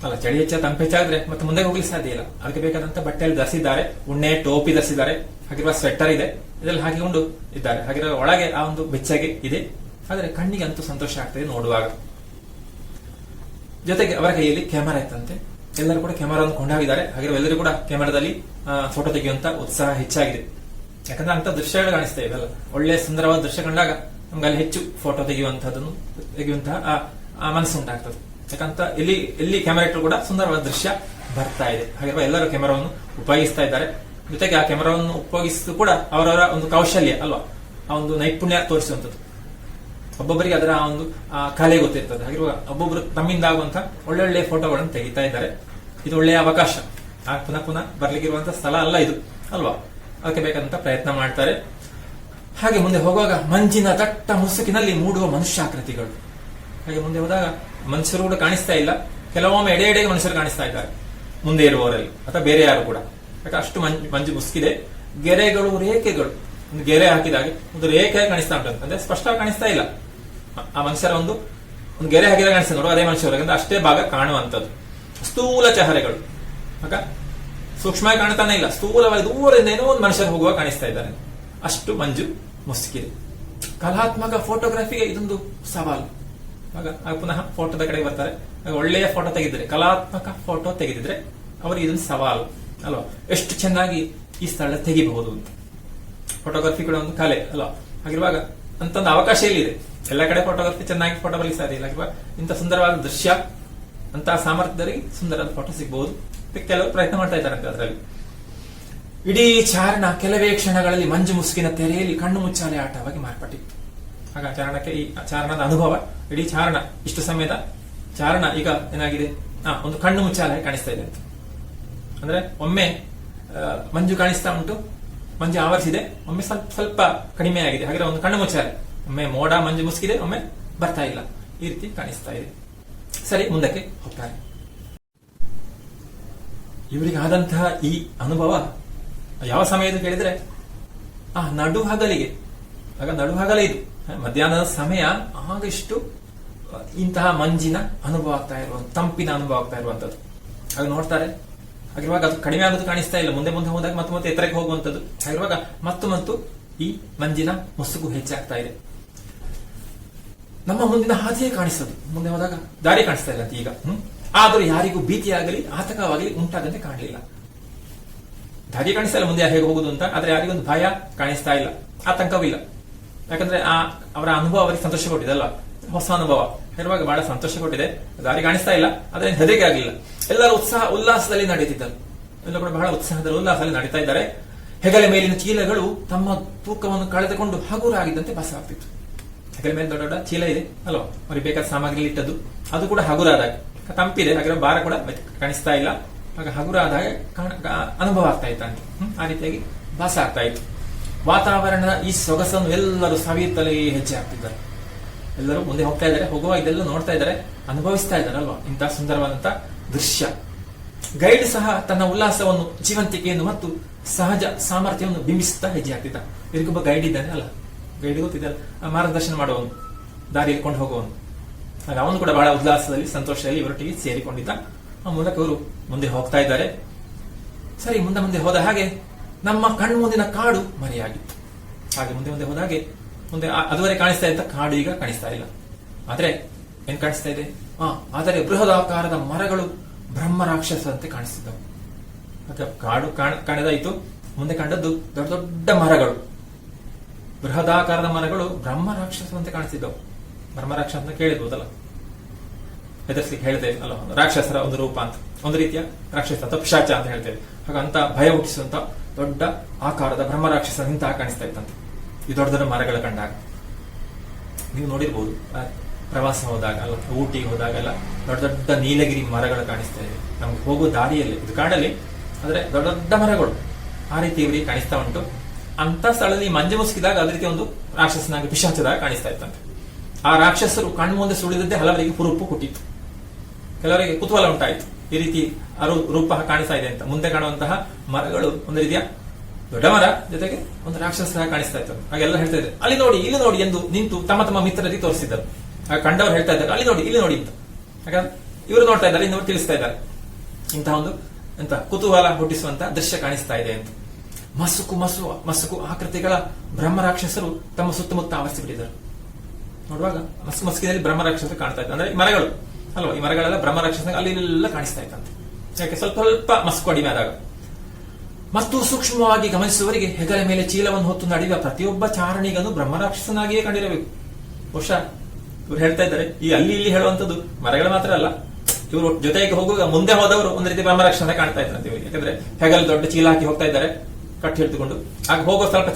ಅಲ್ಲ, ಚಳಿ ತಂಪು ಹೆಚ್ಚಾದ್ರೆ ಮತ್ತೆ ಮುಂದೆ ಹೋಗ್ಲಿಕ್ಕೆ ಸಾಧ್ಯ ಇಲ್ಲ. ಅದಕ್ಕೆ ಬೇಕಾದಂತ ಬಟ್ಟೆಯಲ್ಲಿ ಧರಿಸಿದ್ದಾರೆ. ಉಣ್ಣೆ ಟೋಪಿ ಧರಿಸಿದ್ದಾರೆ. ಹಾಗಿರುವ ಸ್ವೆಟರ್ ಇದೆ, ಇದೆಲ್ಲ ಹಾಕಿಕೊಂಡು ಇದ್ದಾರೆ. ಹಾಗಿರುವ ಒಳಗೆ ಆ ಒಂದು ಬೆಚ್ಚಗೆ ಇದೆ. ಆದರೆ ಕಣ್ಣಿಗೆ ಅಂತೂ ಸಂತೋಷ ಆಗ್ತದೆ ನೋಡುವಾಗ. ಜೊತೆಗೆ ಅವರ ಕೈಯಲ್ಲಿ ಕ್ಯಾಮೆರಾ ಇತ್ತಂತೆ. ಎಲ್ಲರೂ ಕೂಡ ಕ್ಯಾಮೆರಾವನ್ನು ಕೊಂಡೋಗಿದ್ದಾರೆ. ಹಾಗೆ ಎಲ್ಲರೂ ಕೂಡ ಕ್ಯಾಮೆರಾದಲ್ಲಿ ಫೋಟೋ ತೆಗೆಯುವಂತ ಉತ್ಸಾಹ ಹೆಚ್ಚಾಗಿದೆ. ಯಾಕಂದ್ರೆ ಅಂತ ದೃಶ್ಯಗಳು ಕಾಣಿಸ್ತಾ ಇವೆಲ್ಲ ಒಳ್ಳೆ ಸುಂದರವಾದ ದೃಶ್ಯ ಕಂಡಾಗ ನಮ್ಗೆ ಅಲ್ಲಿ ಹೆಚ್ಚು ಫೋಟೋ ತೆಗೆಯುವಂತಹ ಆ ಮನಸ್ಸು ಉಂಟಾಗ್ತದೆ. ಯಾಕಂತ ಎಲ್ಲಿ ಕ್ಯಾಮೆರಾ ಇಟ್ಟರು ಕೂಡ ಸುಂದರವಾದ ದೃಶ್ಯ ಬರ್ತಾ ಇದೆ. ಹಾಗಿರುವ ಎಲ್ಲರೂ ಕ್ಯಾಮೆರಾವನ್ನು ಉಪಯೋಗಿಸ್ತಾ ಇದ್ದಾರೆ. ಜೊತೆಗೆ ಆ ಕ್ಯಾಮೆರಾವನ್ನು ಉಪಯೋಗಿಸಿದ್ರು ಕೂಡ ಅವರವರ ಒಂದು ಕೌಶಲ್ಯ ಅಲ್ವಾ, ಆ ಒಂದು ನೈಪುಣ್ಯ ತೋರಿಸುವಂಥದ್ದು. ಒಬ್ಬೊಬ್ಬರಿಗೆ ಅದರ ಆ ಒಂದು ಕಲೆ ಗೊತ್ತಿರ್ತದೆ. ಹಾಗಿರುವ ಒಬ್ಬೊಬ್ಬರು ತಮ್ಮಿಂದ ಆಗುವಂತಹ ಒಳ್ಳೊಳ್ಳೆ ಫೋಟೋಗಳನ್ನು ತೆಗಿತಾ ಇದ್ದಾರೆ. ಇದು ಒಳ್ಳೆಯ ಅವಕಾಶ. ಪುನಃ ಪುನಃ ಬರ್ಲಿಕ್ಕಿರುವಂತಹ ಸ್ಥಳ ಅಲ್ಲ ಇದು ಅಲ್ವಾ, ಅದಕ್ಕೆ ಬೇಕಾದಂತ ಪ್ರಯತ್ನ ಮಾಡ್ತಾರೆ. ಹಾಗೆ ಮುಂದೆ ಹೋಗುವಾಗ ಮಂಜಿನ ದಟ್ಟ ಮುಸುಕಿನಲ್ಲಿ ಮೂಡುವ ಮನುಷ್ಯಾಕೃತಿಗಳು. ಹಾಗೆ ಮುಂದೆ ಹೋದಾಗ ಮನುಷ್ಯರು ಕೂಡ ಕಾಣಿಸ್ತಾ ಇಲ್ಲ. ಕೆಲವೊಮ್ಮೆ ಎಡೆಗೆ ಮನುಷ್ಯರು ಕಾಣಿಸ್ತಾ ಇದ್ದಾರೆ ಮುಂದೆ ಇರುವವರಲ್ಲಿ, ಅಥವಾ ಬೇರೆ ಯಾರು ಕೂಡ. ಯಾಕೆ ಅಷ್ಟು ಮಂಜು ಮುಸುಕಿದೆ. ಗೆರೆಗಳು, ರೇಖೆಗಳು, ಒಂದು ಗೆರೆ ಹಾಕಿದಾಗೆ ಒಂದು ರೇಖೆ ಕಾಣಿಸ್ತಾ ಉಂಟು. ಅಂದ್ರೆ ಸ್ಪಷ್ಟವಾಗಿ ಕಾಣಿಸ್ತಾ ಇಲ್ಲ. ಆ ಮನುಷ್ಯರ ಒಂದು ಗೆರೆ ಹಾಕಿದಾಗ ಕಾಣಿಸ್ತಾ ನೋಡು, ಅದೇ ಮನುಷ್ಯರಿಗೆ ಅಷ್ಟೇ ಭಾಗ ಕಾಣುವಂಥದ್ದು. ಸ್ಥೂಲ ಚಹರೆಗಳು, ಆಗ ಸೂಕ್ಷ್ಮವಾಗಿ ಕಾಣ್ತಾನೆ ಇಲ್ಲ, ಸ್ಥೂಲವಾಗಿ ದೂರದಿಂದ ಏನೋ ಒಂದು ಮನುಷ್ಯರು ಹೋಗುವ ಕಾಣಿಸ್ತಾ ಇದ್ದಾರೆ. ಅಷ್ಟು ಮಂಜು ಮುಸುಕಿದೆ. ಕಲಾತ್ಮಕ ಫೋಟೋಗ್ರಫಿಗೆ ಇದೊಂದು ಸವಾಲು. ಆಗ ಪುನಃ ಫೋಟೋದ ಕಡೆಗೆ ಬರ್ತಾರೆ. ಒಳ್ಳೆಯ ಫೋಟೋ ತೆಗೆದಿದ್ರೆ, ಕಲಾತ್ಮಕ ಫೋಟೋ ತೆಗೆದಿದ್ರೆ ಅವರಿಗೆ ಇದೊಂದು ಸವಾಲು ಅಲ್ವಾ, ಎಷ್ಟು ಚೆನ್ನಾಗಿ ಈ ಸ್ಥಳ ತೆಗಿಬಹುದು ಅಂತ. ಫೋಟೋಗ್ರಫಿ ಕೂಡ ಒಂದು ಕಲೆ ಅಲ್ವಾ. ಹಾಗಿರುವಾಗ ಅಂತೊಂದು ಅವಕಾಶ ಇಲ್ಲಿದೆ. ಎಲ್ಲ ಕಡೆ ಫೋಟೋಗ್ರಫಿ ಚೆನ್ನಾಗಿ ಫೋಟೋ ಬರಲಿಕ್ಕೆ ಸಾಧ್ಯ ಇಲ್ಲ. ಇಂಥ ಸುಂದರವಾದ ದೃಶ್ಯ, ಅಂತಹ ಸಾಮರ್ಥ್ಯದಲ್ಲಿ ಸುಂದರವಾದ ಫೋಟೋ ಸಿಗಬಹುದು. ಕೆಲವರು ಪ್ರಯತ್ನ ಮಾಡ್ತಾ ಇದ್ದಾರೆ ಅದರಲ್ಲಿ. ಇಡೀ ಚಾರಣ ಕೆಲವೇ ಕ್ಷಣಗಳಲ್ಲಿ ಮಂಜು ಮುಸುಕಿನ ತೆರೆಯಲ್ಲಿ ಕಣ್ಣು ಮುಚ್ಚಾಲೆ ಆಟವಾಗಿ ಮಾರ್ಪಟ್ಟಿತ್ತು. ಆಗ ಚಾರಣಕ್ಕೆ ಈ ಚಾರಣದ ಅನುಭವ, ಇಡೀ ಚಾರಣ, ಇಷ್ಟು ಸಮಯದ ಚಾರಣ ಈಗ ಏನಾಗಿದೆ, ಒಂದು ಕಣ್ಣು ಮುಚ್ಚಾಲೆ ಕಾಣಿಸ್ತಾ ಇದೆ ಅಂತ. ಅಂದ್ರೆ ಒಮ್ಮೆ ಮಂಜು ಕಾಣಿಸ್ತಾ ಉಂಟು, ಮಂಜು ಆವರಿಸಿದೆ, ಒಮ್ಮೆ ಸ್ವಲ್ಪ ಸ್ವಲ್ಪ ಕಡಿಮೆ ಆಗಿದೆ. ಹಾಗೆ ಒಂದು ಕಣ್ಣು ಮುಚ್ಚಾಲೆ, ಒಮ್ಮೆ ಮೋಡ ಮಂಜು ಮುಸುಕಿದೆ, ಒಮ್ಮೆ ಬರ್ತಾ ಇಲ್ಲ, ಈ ರೀತಿ ಕಾಣಿಸ್ತಾ ಇದೆ. ಸರಿ, ಮುಂದಕ್ಕೆ ಹೋಗ್ತಾರೆ. ಇವರಿಗೆ ಆದಂತಹ ಈ ಅನುಭವ ಯಾವ ಸಮಯದ ಕೇಳಿದ್ರೆ ನಡುಹಗಲಿಗೆ. ಆಗ ನಡುಹಗಲೇ ಇದು, ಮಧ್ಯಾಹ್ನದ ಸಮಯ. ಆಗಿಷ್ಟು ಇಂತಹ ಮಂಜಿನ ಅನುಭವ ಆಗ್ತಾ ಇರುವಂತ, ತಂಪಿನ ಅನುಭವ ಆಗ್ತಾ ಇರುವಂತದ್ದು. ಆಗ ನೋಡ್ತಾರೆ. ಹಾಗಿರುವಾಗ ಅದು ಕಡಿಮೆ ಆಗೋದು ಕಾಣಿಸ್ತಾ ಇಲ್ಲ. ಮುಂದೆ ಮುಂದೆ ಹೋದಾಗ ಮತ್ತೆ ಮತ್ತೆ ಎತ್ತರಕ್ಕೆ ಹೋಗುವಂತದ್ದು. ಹಾಗಿರುವಾಗ ಮತ್ತು ಈ ಮಂಜಿನ ಮುಸುಗು ಹೆಚ್ಚಾಗ್ತಾ ಇದೆ. ನಮ್ಮ ಮುಂದಿನ ಹಾದಿಯೇ ಕಾಣಿಸೋದು. ಮುಂದೆ ಹೋದಾಗ ದಾರಿ ಕಾಣಿಸ್ತಾ ಇಲ್ಲ ಅಂತ ಈಗ. ಆದರೂ ಯಾರಿಗೂ ಭೀತಿಯಾಗಲಿ ಆತಂಕವಾಗಲಿ ಉಂಟಾಗಂತೆ ಕಾಣಲಿಲ್ಲ. ದಾರಿ ಕಾಣಿಸ್ತಾ ಇಲ್ಲ ಮುಂದೆ ಹೇಗೆ ಹೋಗುದು ಅಂತ. ಆದ್ರೆ ಯಾರಿಗೊಂದು ಭಯ ಕಾಣಿಸ್ತಾ ಇಲ್ಲ, ಆತಂಕವಿಲ್ಲ. ಯಾಕಂದ್ರೆ ಅವರ ಅನುಭವ ಅವರಿಗೆ ಸಂತೋಷ ಕೊಟ್ಟಿದೆ ಅಲ್ವಾ, ಹೊಸ ಅನುಭವ ಇರುವಾಗ ಬಹಳ ಸಂತೋಷ ಕೊಟ್ಟಿದೆ. ದಾರಿ ಕಾಣಿಸ್ತಾ ಇಲ್ಲ, ಆದ್ರೆ ಹೆದರಿಕೆ ಆಗಲಿಲ್ಲ. ಎಲ್ಲರೂ ಉಲ್ಲಾಸದಲ್ಲಿ ನಡೀತಿದ್ದರು. ಎಲ್ಲ ಕೂಡ ಬಹಳ ಉತ್ಸಾಹದಲ್ಲಿ ಉಲ್ಲಾಸದಲ್ಲಿ ನಡೀತಾ ಇದ್ದಾರೆ. ಹೆಗಲ ಮೇಲಿನ ಚೀಲಗಳು ತಮ್ಮ ತೂಕವನ್ನು ಕಳೆದುಕೊಂಡು ಹಗುರಾಗಿದ್ದಂತೆ ಭಾಸ ಆಗ್ತಿತ್ತು. ಹೆಗಲ ಮೇಲೆ ದೊಡ್ಡ ದೊಡ್ಡ ಚೀಲ ಇದೆ ಅಲ್ವಾ, ಅವ್ರಿಗೆ ಬೇಕಾದ ಸಾಮಗ್ರಿ ಇಟ್ಟದ್ದು, ಅದು ಕೂಡ ಹಗುರಾದಾಗ ತಂಪಿದೆ. ಹಾಗೆ ಭಾರ ಕೂಡ ಕಾಣಿಸ್ತಾ ಇಲ್ಲ. ಆಗ ಹಗುರಾದಾಗ ಅನುಭವ ಆಗ್ತಾ ಇತ್ತು. ಆ ರೀತಿಯಾಗಿ ಭಾಸ ಆಗ್ತಾ ಇತ್ತು. ವಾತಾವರಣದ ಈ ಸೊಗಸನ್ನು ಎಲ್ಲರೂ ಸವಿಯುತ್ತಲೇ ಹೆಜ್ಜೆ ಹಾಕ್ತಿದ್ದಾರೆ. ಎಲ್ಲರೂ ಮುಂದೆ ಹೋಗ್ತಾ ಇದ್ದಾರೆ. ಹೋಗುವ ಇದೆಲ್ಲ ನೋಡ್ತಾ ಇದ್ದಾರೆ, ಅನುಭವಿಸ್ತಾ ಇದ್ದಾರೆ ಅಲ್ವಾ ಇಂತಹ ಸುಂದರವಾದಂತಹ ದೃಶ್ಯ. ಗೈಡ್ ಸಹ ತನ್ನ ಉಲ್ಲಾಸವನ್ನು, ಜೀವಂತಿಕೆಯನ್ನು ಮತ್ತು ಸಹಜ ಸಾಮರ್ಥ್ಯವನ್ನು ಬಿಂಬಿಸುತ್ತಾ ಹೆಜ್ಜೆ ಹಾಕ್ತಿದ್ದ. ಇದಕ್ಕೊಬ್ಬ ಗೈಡ್ ಇದ್ದಾನೆ ಅಲ್ಲ, ಗೈಡ್ ಗೊತ್ತಿದ್ದಾರೆ, ಮಾರ್ಗದರ್ಶನ ಮಾಡುವವನು, ದಾರಿಯಲ್ಲಿ ಕೊಂಡು ಹೋಗುವವನು. ಆಗ ಅವನು ಕೂಡ ಬಹಳ ಉಲ್ಲಾಸದಲ್ಲಿ ಸಂತೋಷದಲ್ಲಿ ಇವರೊಟ್ಟಿಗೆ ಸೇರಿಕೊಂಡಿದ್ದ. ಆ ಮೂಲಕ ಇವರು ಮುಂದೆ ಹೋಗ್ತಾ ಇದ್ದಾರೆ. ಸರಿ, ಮುಂದೆ ಹೋದ ಹಾಗೆ ನಮ್ಮ ಕಣ್ಣು ಮುಂದಿನ ಕಾಡು ಮರೆಯಾಗಿತ್ತು. ಹಾಗೆ ಮುಂದೆ ಹೋದ ಹಾಗೆ ಮುಂದೆ ಅದುವರೆ ಕಾಣಿಸ್ತಾ ಇದ್ದ ಕಾಡು ಈಗ ಕಾಣಿಸ್ತಾ ಇಲ್ಲ. ಆದ್ರೆ ಏನ್ ಕಾಣಿಸ್ತಾ ಇದೆ? ಆದರೆ ಬೃಹದಾಕಾರದ ಮರಗಳು ಬ್ರಹ್ಮ ರಾಕ್ಷಸಂತೆ ಕಾಣಿಸ್ತಿದ್ದವು. ಕಾಡು ಕಾಣದಾಯಿತು. ಮುಂದೆ ಕಂಡದ್ದು ದೊಡ್ಡ ದೊಡ್ಡ ಮರಗಳು, ಬೃಹದಾಕಾರದ ಮರಗಳು ಬ್ರಹ್ಮ ರಾಕ್ಷಸಂತೆ ಕಾಣಿಸ್ತಿದ್ದವು. ಬ್ರಹ್ಮ ರಾಕ್ಷಸ ಅಂತ ಕೇಳಿರ್ಬೋದಲ್ಲ. ಹೆದರ್ಸ್ಲಿಕ್ಕೆ ಹೇಳ್ತೇವೆ ಅಲ್ಲ, ಒಂದು ರಾಕ್ಷಸರ ಒಂದು ರೂಪ ಅಂತ, ಒಂದು ರೀತಿಯ ರಾಕ್ಷಸ ಅಥವಾ ಪಿಶಾಚ ಅಂತ ಹೇಳ್ತೇವೆ. ಹಾಗಂತ ಭಯ ಹುಟ್ಟಿಸುವಂತ ದೊಡ್ಡ ಆಕಾರದ ಬ್ರಹ್ಮ ರಾಕ್ಷಸ ನಿಂತ ಕಾಣಿಸ್ತಾ ಇತ್ತಂತೆ ಈ ದೊಡ್ಡ ದೊಡ್ಡ ಮರಗಳ ಕಂಡಾಗ. ನೀವು ನೋಡಿರ್ಬೋದು ಪ್ರವಾಸ ಹೋದಾಗ ಅಲ್ಲ, ಊಟಿಗೆ ಹೋದಾಗೆಲ್ಲ ದೊಡ್ಡ ದೊಡ್ಡ ನೀಲಗಿರಿ ಮರಗಳು ಕಾಣಿಸ್ತಾ ಇದೆ ನಮ್ಗೆ ಹೋಗುವ ದಾರಿಯಲ್ಲಿ, ಇದು ಕಾಡಲ್ಲಿ ಆದ್ರೆ ದೊಡ್ಡ ದೊಡ್ಡ ಮರಗಳು ಆ ರೀತಿ ಇವರಿಗೆ ಕಾಣಿಸ್ತಾ ಉಂಟು. ಅಂತ ಸ್ಥಳದಲ್ಲಿ ಮಂಜು ಮುಸುಕಿದಾಗ ಅದೇ ರೀತಿ ಒಂದು ರಾಕ್ಷಸನಾಗಿ ಪಿಶಾಚದಾಗ ಕಾಣಿಸ್ತಾ ಇತ್ತಂತೆ. ಆ ರಾಕ್ಷಸರು ಕಣ್ಣು ಮುಂದೆ ಸುಳಿದದ್ದೇ ಹಲವರಿಗೆ ಹುರುಪು ಕೊಟ್ಟಿತ್ತು, ಕೆಲವರಿಗೆ ಕುತೂಹಲ ಉಂಟಾಯಿತು, ಈ ರೀತಿ ರೂಪ ಕಾಣಿಸ್ತಾ ಇದೆ ಅಂತ. ಮುಂದೆ ಕಾಣುವಂತಹ ಮರಗಳು ಒಂದು ರೀತಿಯ ದೊಡ್ಡ ಮರ ಜೊತೆಗೆ ಒಂದು ರಾಕ್ಷಸ ಕಾಣಿಸ್ತಾ ಇತ್ತು. ಹಾಗೆಲ್ಲ ಹೇಳ್ತಾ ಇದ್ದಾರೆ, ಅಲ್ಲಿ ನೋಡಿ ಇಲ್ಲಿ ನೋಡಿ ಎಂದು ನಿಂತು ತಮ್ಮ ತಮ್ಮ ಮಿತ್ರರಿಗೆ ತೋರಿಸಿದ್ದರು. ಆಗ ಕಂಡವರು ಹೇಳ್ತಾ ಇದ್ದಾರೆ, ಅಲ್ಲಿ ನೋಡಿ ಇಲ್ಲಿ ನೋಡಿ ಅಂತ. ಹಾಗಾದ್ರೆ ಇವರು ನೋಡ್ತಾ ಇದ್ದಾರೆ, ಇನ್ನೊರು ತಿಳಿಸ್ತಾ ಇದ್ದಾರೆ. ಇಂತಹ ಒಂದು ಎಂತ ಕುತೂಹಲ ಹುಟ್ಟಿಸುವಂತ ದೃಶ್ಯ ಕಾಣಿಸ್ತಾ ಇದೆ ಅಂತ. ಮಸುಕು ಆಕೃತಿಗಳ ಬ್ರಹ್ಮ ರಾಕ್ಷಸರು ತಮ್ಮ ಸುತ್ತಮುತ್ತ ಆವರಿಸಿಬಿಟ್ಟಿದ್ದಾರೆ. ನೋಡುವಾಗ ಮಸ್ಕಿನಲ್ಲಿ ಬ್ರಹ್ಮ ರಾಕ್ಷಸರು ಕಾಣ್ತಾ ಇದ್ದಾರೆ, ಅಂದ್ರೆ ಈ ಮರಗಳು ಅಲ್ವಾ, ಈ ಮರಗಳೆಲ್ಲ ಬ್ರಹ್ಮ ರಾಕ್ಷಸ ಅಲ್ಲಿಲ್ಲ ಕಾಣಿಸ್ತಾ ಇತ್ತಂತೆ. ಯಾಕೆ ಸ್ವಲ್ಪ ಮಸ್ಕು ಕಡಿಮೆ ಆದಾಗ. ಮತ್ತು ಸೂಕ್ಷ್ಮವಾಗಿ ಗಮನಿಸುವವರಿಗೆ ಹೆಗಲ ಮೇಲೆ ಚೀಲವನ್ನು ಹೊತ್ತು ನಡೆಯುವ ಪ್ರತಿಯೊಬ್ಬ ಚಾರಣಿಗನು ಬ್ರಹ್ಮ ರಾಕ್ಷಸನಾಗಿಯೇ ಕಂಡಿರಬೇಕು. ಬಹುಶಃ ಇವ್ರು ಹೇಳ್ತಾ ಇದ್ದಾರೆ, ಈ ಅಲ್ಲಿ ಇಲ್ಲಿ ಹೇಳುವಂತದ್ದು ಮರಗಳು ಮಾತ್ರ ಅಲ್ಲ, ಇವರು ಜೊತೆಗೆ ಹೋಗುವಾಗ ಮುಂದೆ ಹೋದವರು ಒಂದು ರೀತಿ ಬ್ರಹ್ಮ ರಾಕ್ಷಸ ಕಾಣ್ತಾ ಇದ್ರಂತೆ ಇವ್ರಿಗೆ. ಯಾಕಂದ್ರೆ ಹೆಗಲ್ ದೊಡ್ಡ ಚೀಲ ಹಾಕಿ ಹೋಗ್ತಾ ಇದ್ದಾರೆ ಕಟ್ಟಿ ಹಿಡಿದುಕೊಂಡು. ಆಗ ಹೋಗೋ ಸ್ವಲ್ಪ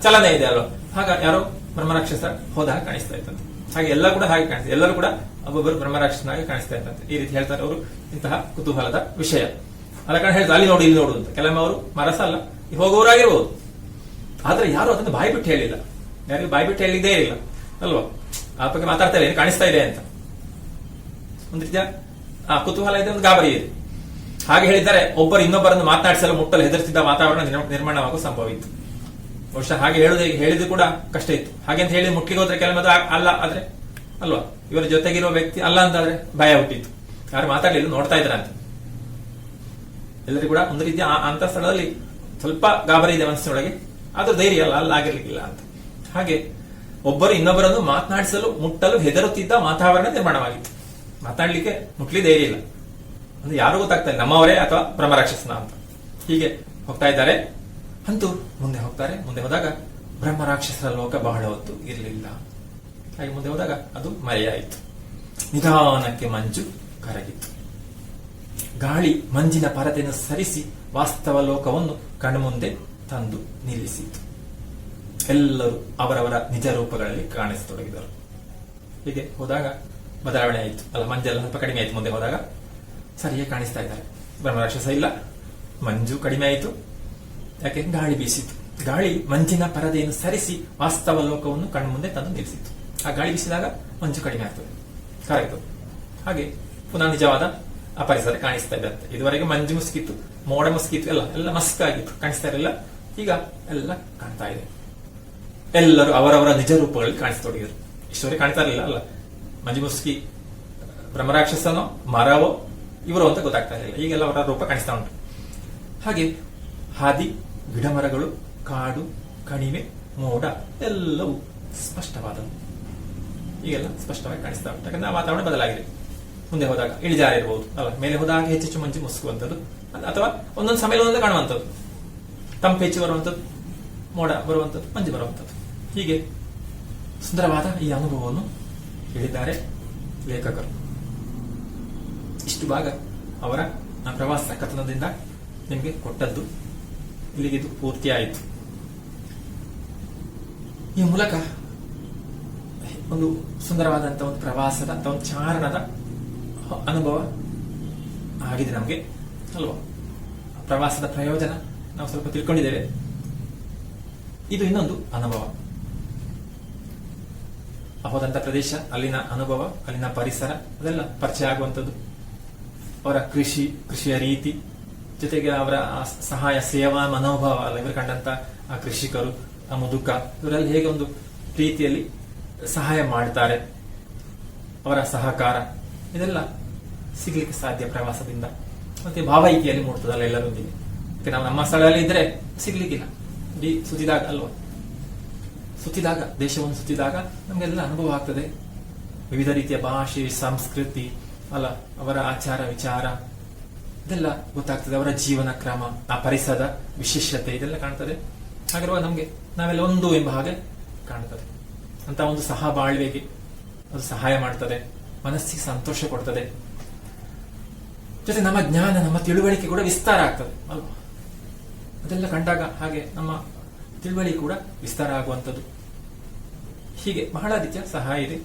ಚಲನೆ ಇದೆ ಅಲ್ವಾ, ಆಗ ಯಾರೋ ಬ್ರಹ್ಮ ರಾಕ್ಷಸ ಹೋದಾಗ ಕಾಣಿಸ್ತಾ ಇತ್ತಂತೆ. ಹಾಗೆ ಎಲ್ಲ ಕೂಡ ಹಾಗೆ ಕಾಣಿಸ್ತಾರೆ, ಎಲ್ಲರೂ ಕೂಡ ಒಬ್ಬೊಬ್ಬರು ಬ್ರಹ್ಮ ರಾಕ್ಷಸನಾಗಿ ಕಾಣಿಸ್ತಾ ಇತ್ತಂತೆ. ಈ ರೀತಿ ಹೇಳ್ತಾರೆ ಅವರು. ಇಂತಹ ಕುತೂಹಲದ ವಿಷಯ ಅಲ್ಲ ಕಾರಣ ಹೇಳ್ತಾರೆ, ಅಲ್ಲಿ ನೋಡಿ ಇಲ್ಲಿ ನೋಡು ಅಂತ. ಕೆಲವೊಮ್ಮೆ ಅವರು ಮರಸ ಅಲ್ಲ ಹೋಗುವವರಾಗಿರ್ಬೋದು, ಆದ್ರೆ ಯಾರು ಅದನ್ನು ಬಾಯಿ ಬಿಟ್ಟು ಹೇಳಿಲ್ಲ, ಯಾರಿಗೂ ಬಾಯಿ ಬಿಟ್ಟು ಹೇಳಿದ್ದೇ ಇಲ್ಲ ಅಲ್ವಾ. ಆ ಬಗ್ಗೆ ಮಾತಾಡ್ತಾ ಇದೆ ಕಾಣಿಸ್ತಾ ಇದೆ ಅಂತ ಒಂದು ರೀತಿಯ ಕುತೂಹಲ ಇದೆ, ಒಂದು ಗಾಬರಿ ಇದೆ. ಹಾಗೆ ಹೇಳಿದ್ದಾರೆ, ಒಬ್ಬರು ಇನ್ನೊಬ್ಬರನ್ನು ಮಾತನಾಡಿಸಲು ಮುಟ್ಟಲು ಹೆದರ್ತಿದ್ದ ವಾತಾವರಣ ನಿರ್ಮಾಣವಾಗುವ ಸಂಭವ ಇತ್ತು. ಬಹುಶಃ ಹಾಗೆ ಹೇಳಿದ್ದು ಕೂಡ ಕಷ್ಟ ಇತ್ತು. ಹಾಗೆ ಅಂತ ಹೇಳಿ ಮುಟ್ಲಿಗೆ ಹೋದ್ರೆ ಕೆಲವೊಮ್ಮೆ ಅಲ್ಲ ಆದ್ರೆ ಅಲ್ವಾ, ಇವರ ಜೊತೆಗಿರುವ ವ್ಯಕ್ತಿ ಅಲ್ಲ ಅಂತಾದ್ರೆ ಭಯ ಹುಟ್ಟಿತ್ತು. ಯಾರು ಮಾತಾಡ್ಲಿಲ್ಲ, ನೋಡ್ತಾ ಇದ್ರ ಅಂತ. ಎಲ್ಲರಿಗೂ ಕೂಡ ಒಂದು ರೀತಿಯ ಅಂತ ಸ್ಥಳದಲ್ಲಿ ಸ್ವಲ್ಪ ಗಾಬರಿ ಇದೆ ಮನಸ್ಸಿನೊಳಗೆ, ಆದ್ರೂ ಧೈರ್ಯ ಅಲ್ಲ, ಅಲ್ಲಿ ಆಗಿರ್ಲಿಕ್ಕಿಲ್ಲ ಅಂತ. ಹಾಗೆ ಒಬ್ಬರು ಇನ್ನೊಬ್ಬರನ್ನು ಮಾತನಾಡಿಸಲು ಮುಟ್ಟಲು ಹೆದರುತ್ತಿದ್ದ ವಾತಾವರಣ ನಿರ್ಮಾಣವಾಗಿತ್ತು. ಮಾತಾಡ್ಲಿಕ್ಕೆ ಮುಟ್ಲಿ ಧೈರ್ಯ ಇಲ್ಲ, ಅಂದ್ರೆ ಯಾರು ಗೊತ್ತಾಗ್ತಾ ಇಲ್ಲ ನಮ್ಮವರೇ ಅಥವಾ ಬ್ರಹ್ಮ ರಾಕ್ಷಸನ ಅಂತ. ಹೀಗೆ ಹೋಗ್ತಾ ಇದ್ದಾರೆ. ಅಂತೂ ಮುಂದೆ ಹೋಗ್ತಾರೆ. ಮುಂದೆ ಹೋದಾಗ ಬ್ರಹ್ಮ ರಾಕ್ಷಸರ ಲೋಕ ಬಹಳ ಹೊತ್ತು ಇರಲಿಲ್ಲ. ಹಾಗೆ ಮುಂದೆ ಹೋದಾಗ ಅದು ಮರೆಯಾಯಿತು. ನಿಧಾನಕ್ಕೆ ಮಂಜು ಕರಗಿತು. ಗಾಳಿ ಮಂಜಿನ ಪರದೆಯನ್ನು ಸರಿಸಿ ವಾಸ್ತವ ಲೋಕವನ್ನು ಕಣ್ಮುಂದೆ ತಂದು ನಿಲ್ಲಿಸಿತು. ಎಲ್ಲರೂ ಅವರವರ ನಿಜ ರೂಪಗಳಲ್ಲಿ ಕಾಣಿಸತೊಡಗಿದರು. ಹೀಗೆ ಹೋದಾಗ ಬದಲಾವಣೆ ಆಯಿತು ಅಲ್ಲ, ಮಂಜೆಲ್ಲ ಸ್ವಲ್ಪ ಕಡಿಮೆ ಆಯಿತು. ಮುಂದೆ ಹೋದಾಗ ಸರಿಯಾಗಿ ಕಾಣಿಸ್ತಾ ಇದ್ದಾರೆ, ಬ್ರಹ್ಮರಾಕ್ಷಸ ಇಲ್ಲ. ಮಂಜು ಕಡಿಮೆ ಆಯಿತು, ಯಾಕೆ ಗಾಳಿ ಬೀಸಿತು. ಗಾಳಿ ಮಂಜಿನ ಪರದೆಯನ್ನು ಸರಿಸಿ ವಾಸ್ತವ ಲೋಕವನ್ನು ಕಣ್ಮುಂದೆ ತಂದು ನಿಲ್ಲಿಸಿತು. ಆ ಗಾಳಿ ಬೀಸಿದಾಗ ಮಂಜು ಕಡಿಮೆ ಆಗ್ತದೆ, ಕರಗ್ತದೆ. ಹಾಗೆ ಪುನಃ ನಿಜವಾದ ಆ ಪರಿಸರ ಕಾಣಿಸ್ತಾ ಇದ್ದಂತೆ. ಇದುವರೆಗೆ ಮಂಜು ಮುಸುಕಿತ್ತು, ಮೋಡ ಮುಸುಕಿತ್ತು, ಎಲ್ಲ ಮಸ್ಕಾಗಿತ್ತು, ಕಾಣಿಸ್ತಾ ಇರಲಿಲ್ಲ. ಈಗ ಎಲ್ಲ ಕಾಣ್ತಾ ಇದೆ. ಎಲ್ಲರೂ ಅವರವರ ನಿಜ ರೂಪಗಳಲ್ಲಿ ಕಾಣಿಸ್ತೊಡಗಿದರು. ಇಷ್ಟವರೆಗೆ ಕಾಣ್ತಾ ಇರಲಿಲ್ಲ ಅಲ್ಲ, ಮಂಜು ಮುಸುಕಿ ಬ್ರಹ್ಮರಾಕ್ಷಸನೋ ಮರವೋ ಇವರು ಅಂತ ಗೊತ್ತಾಗ್ತಾ ಇರಲಿಲ್ಲ. ಈಗೆಲ್ಲ ಅವರ ರೂಪ ಕಾಣಿಸ್ತಾ ಉಂಟು. ಹಾಗೆ ಹಾದಿ, ಗಿಡ ಮರಗಳು, ಕಾಡು, ಕಣಿವೆ, ಮೋಡ ಎಲ್ಲವೂ ಸ್ಪಷ್ಟವಾದವು. ಈಗೆಲ್ಲ ಸ್ಪಷ್ಟವಾಗಿ ಕಾಣಿಸ್ತಾ ಉಂಟು, ಯಾಕಂದ್ರೆ ಆ ವಾತಾವರಣ ಬದಲಾಗಿದೆ. ಮುಂದೆ ಹೋದಾಗ ಇಳಿಜಾರ ಇರಬಹುದು ಅಲ್ಲ, ಮೇಲೆ ಹೋದಾಗ ಹೆಚ್ಚೆಚ್ಚು ಮಂಜು ಮುಸುಕುವಂಥದ್ದು, ಅಥವಾ ಒಂದೊಂದು ಸಮಯ ಒಂದೊಂದು ಕಾಣುವಂಥದ್ದು, ತಂಪು ಹೆಚ್ಚು ಬರುವಂಥದ್ದು, ಮೋಡ ಬರುವಂಥದ್ದು, ಮಂಜು ಬರುವಂಥದ್ದು. ಹೀಗೆ ಸುಂದರವಾದ ಈ ಅನುಭವವನ್ನು ಹೇಳಿದ್ದಾರೆ ಲೇಖಕರು. ಇಷ್ಟು ಭಾಗ ಅವರ ಪ್ರವಾಸ ಕಥನದಿಂದ ನಿಮಗೆ ಕೊಟ್ಟದ್ದು. ಇಲ್ಲಿಗೆ ಇದು ಪೂರ್ತಿ ಆಯಿತು. ಈ ಮೂಲಕ ಒಂದು ಸುಂದರವಾದಂತಹ ಒಂದು ಪ್ರವಾಸದ ಅಥವಾ ಒಂದು ಚಾರಣದ ಅನುಭವ ಆಗಿದೆ ನಮಗೆ ಅಲ್ವಾ. ಪ್ರವಾಸದ ಪ್ರಯೋಜನ ನಾವು ಸ್ವಲ್ಪ ತಿಳ್ಕೊಂಡಿದ್ದೇವೆ. ಇದು ಇನ್ನೊಂದು ಅನುಭವ. ಹೋದಂತ ಪ್ರದೇಶ, ಅಲ್ಲಿನ ಅನುಭವ, ಅಲ್ಲಿನ ಪರಿಸರ ಅದೆಲ್ಲ ಪರಿಚಯ ಆಗುವಂಥದ್ದು. ಅವರ ಕೃಷಿಯ ರೀತಿ, ಜೊತೆಗೆ ಅವರ ಸಹಾಯ ಸೇವಾ ಮನೋಭಾವ ಅಲ್ಲ, ಇವರು ಕಂಡಂತ ಆ ಕೃಷಿಕರು, ಆ ಮುದುಕ, ಇವರಲ್ಲಿ ಹೇಗೆ ಒಂದು ರೀತಿಯಲ್ಲಿ ಸಹಾಯ ಮಾಡ್ತಾರೆ, ಅವರ ಸಹಕಾರ, ಇದೆಲ್ಲ ಸಿಗ್ಲಿಕ್ಕೆ ಸಾಧ್ಯ ಪ್ರವಾಸದಿಂದ. ಮತ್ತೆ ಭಾವೈಕ್ಯಲ್ಲಿ ಮೂಡ್ತದಲ್ಲ ಎಲ್ಲರೊಂದಿಗೆ. ನಾವು ನಮ್ಮ ಸ್ಥಳದಲ್ಲಿ ಇದ್ರೆ ಸಿಗ್ಲಿಕ್ಕಿಲ್ಲ. ಇಡೀ ಸುತ್ತಿದಾಗ ಅಲ್ವಾ, ಸುತ್ತಿದಾಗ, ದೇಶವನ್ನು ಸುತ್ತಿದಾಗ ನಮ್ಗೆಲ್ಲ ಅನುಭವ ಆಗ್ತದೆ. ವಿವಿಧ ರೀತಿಯ ಭಾಷೆ, ಸಂಸ್ಕೃತಿ ಅಲ್ಲ, ಅವರ ಆಚಾರ ವಿಚಾರ ಇದೆಲ್ಲ ಗೊತ್ತಾಗ್ತದೆ. ಅವರ ಜೀವನ ಕ್ರಮ, ಆ ಪರಿಸರದ ವಿಶೇಷತೆ ಇದೆಲ್ಲ ಕಾಣ್ತದೆ. ಹಾಗಿರುವಾಗ ನಮ್ಗೆ ನಾವೆಲ್ಲ ಒಂದು ಎಂಬ ಹಾಗೆ ಕಾಣ್ತದೆ. ಅಂತ ಒಂದು ಸಹ ಬಾಳ್ವೆಗೆ ಅದು ಸಹಾಯ ಮಾಡ್ತದೆ. ಮನಸ್ಸಿಗೆ ಸಂತೋಷ ಕೊಡ್ತದೆ. ಜೊತೆ ನಮ್ಮ ಜ್ಞಾನ, ನಮ್ಮ ತಿಳುವಳಿಕೆ ಕೂಡ ವಿಸ್ತಾರ ಆಗ್ತದೆ ಅಲ್ವಾ. ಅದೆಲ್ಲ ಕಂಡಾಗ ಹಾಗೆ ನಮ್ಮ ತಿಳುವಳಿಕೆ ಕೂಡ ವಿಸ್ತಾರ ಆಗುವಂಥದ್ದು. ಹೀಗೆ ಬಹಳ ರೀತಿಯ ಸಹಾಯ ಇದೆ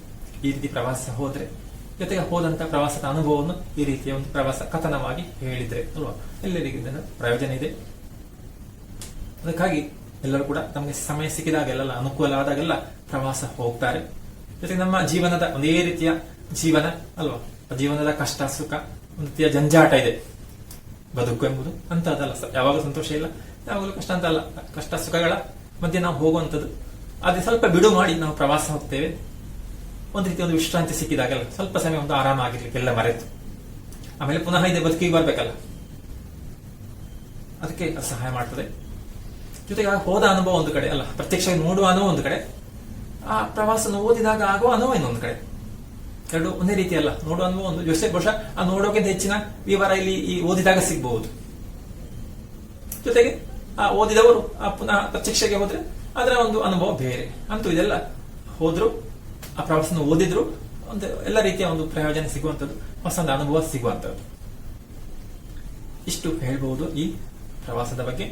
ಈ ರೀತಿ ಪ್ರವಾಸ ಹೋದ್ರೆ. ಜೊತೆಗೆ ಹೋದಂತ ಪ್ರವಾಸದ ಅನುಭವವನ್ನು ಈ ರೀತಿಯ ಒಂದು ಪ್ರವಾಸ ಕಥನವಾಗಿ ಹೇಳಿದ್ರೆ ಅಲ್ವಾ, ಎಲ್ಲರಿಗೂ ಇದನ್ನ ಪ್ರಯೋಜನ ಇದೆ. ಅದಕ್ಕಾಗಿ ಎಲ್ಲರೂ ಕೂಡ ತಮಗೆ ಸಮಯ ಸಿಕ್ಕಿದಾಗೆಲ್ಲ, ಅನುಕೂಲ ಆದಾಗೆಲ್ಲ ಪ್ರವಾಸ ಹೋಗ್ತಾರೆ. ಜೊತೆಗೆ ನಮ್ಮ ಜೀವನದ ಒಂದೇ ರೀತಿಯ ಜೀವನ ಅಲ್ವಾ, ಜೀವನದ ಕಷ್ಟ ಸುಖ, ಒಂದು ರೀತಿಯ ಜಂಜಾಟ ಇದೆ. ಬದುಕು ಎಂಬುದು ಅಂತದಲ್ಲ, ಯಾವಾಗಲೂ ಸಂತೋಷ ಇಲ್ಲ, ಯಾವಾಗಲೂ ಕಷ್ಟ ಅಂತ ಅಲ್ಲ. ಕಷ್ಟ ಸುಖಗಳ ಮಧ್ಯೆ ನಾವು ಹೋಗುವಂಥದ್ದು. ಅದೇ ಸ್ವಲ್ಪ ಬಿಡು ಮಾಡಿ ನಾವು ಪ್ರವಾಸ ಹೋಗ್ತೇವೆ. ಒಂದು ರೀತಿ ಒಂದು ವಿಶ್ರಾಂತಿ ಸಿಕ್ಕಿದಾಗಲ್ಲ, ಸ್ವಲ್ಪ ಸಮಯ ಒಂದು ಆರಾಮಾಗಿರ್ಲಿಕ್ಕೆಲ್ಲ ಮರೆತು ಆಮೇಲೆ ಪುನಃ ಇದೆ ಬದುಕಿಗೆ ಬರ್ಬೇಕಲ್ಲ, ಅದಕ್ಕೆ ಅದು ಸಹಾಯ ಮಾಡ್ತದೆ. ಜೊತೆಗೆ ಹೋದ ಅನುಭವ ಒಂದು ಕಡೆ ಅಲ್ಲ, ಪ್ರತ್ಯಕ್ಷವಾಗಿ ನೋಡುವ ಅನುಭವ ಒಂದು ಕಡೆ, ಆ ಪ್ರವಾಸ ಓದಿದಾಗ ಆಗುವ ಅನುಭವ ಇನ್ನೊಂದು ಕಡೆ. ಎರಡು ಒಂದೇ ರೀತಿ ಅಲ್ಲ. ನೋಡುವ ಅನುಭವ ಒಂದು ಜೊತೆ ಬಹುಶಃ ಆ ನೋಡೋಕ್ಕಿಂತ ಹೆಚ್ಚಿನ ವಿವರ ಇಲ್ಲಿ ಈ ಓದಿದಾಗ ಸಿಗಬಹುದು. ಜೊತೆಗೆ ಆ ಓದಿದವರು ಆ ಪುನಃ ಪ್ರತ್ಯಕ್ಷಕ್ಕೆ ಹೋದ್ರೆ ಅದರ ಒಂದು ಅನುಭವ ಬೇರೆ. ಅಂತೂ ಇದೆಲ್ಲ ಹೋದ್ರು, ಆ ಪ್ರವಾಸನ ಓದಿದ್ರು, ಒಂದು ಎಲ್ಲ ರೀತಿಯ ಒಂದು ಪ್ರಯೋಜನ ಸಿಗುವಂಥದ್ದು, ಹೊಸ ಅನುಭವ ಸಿಗುವಂಥದ್ದು. ಇಷ್ಟು ಹೇಳ್ಬಹುದು ಈ ಪ್ರವಾಸದ ಬಗ್ಗೆ.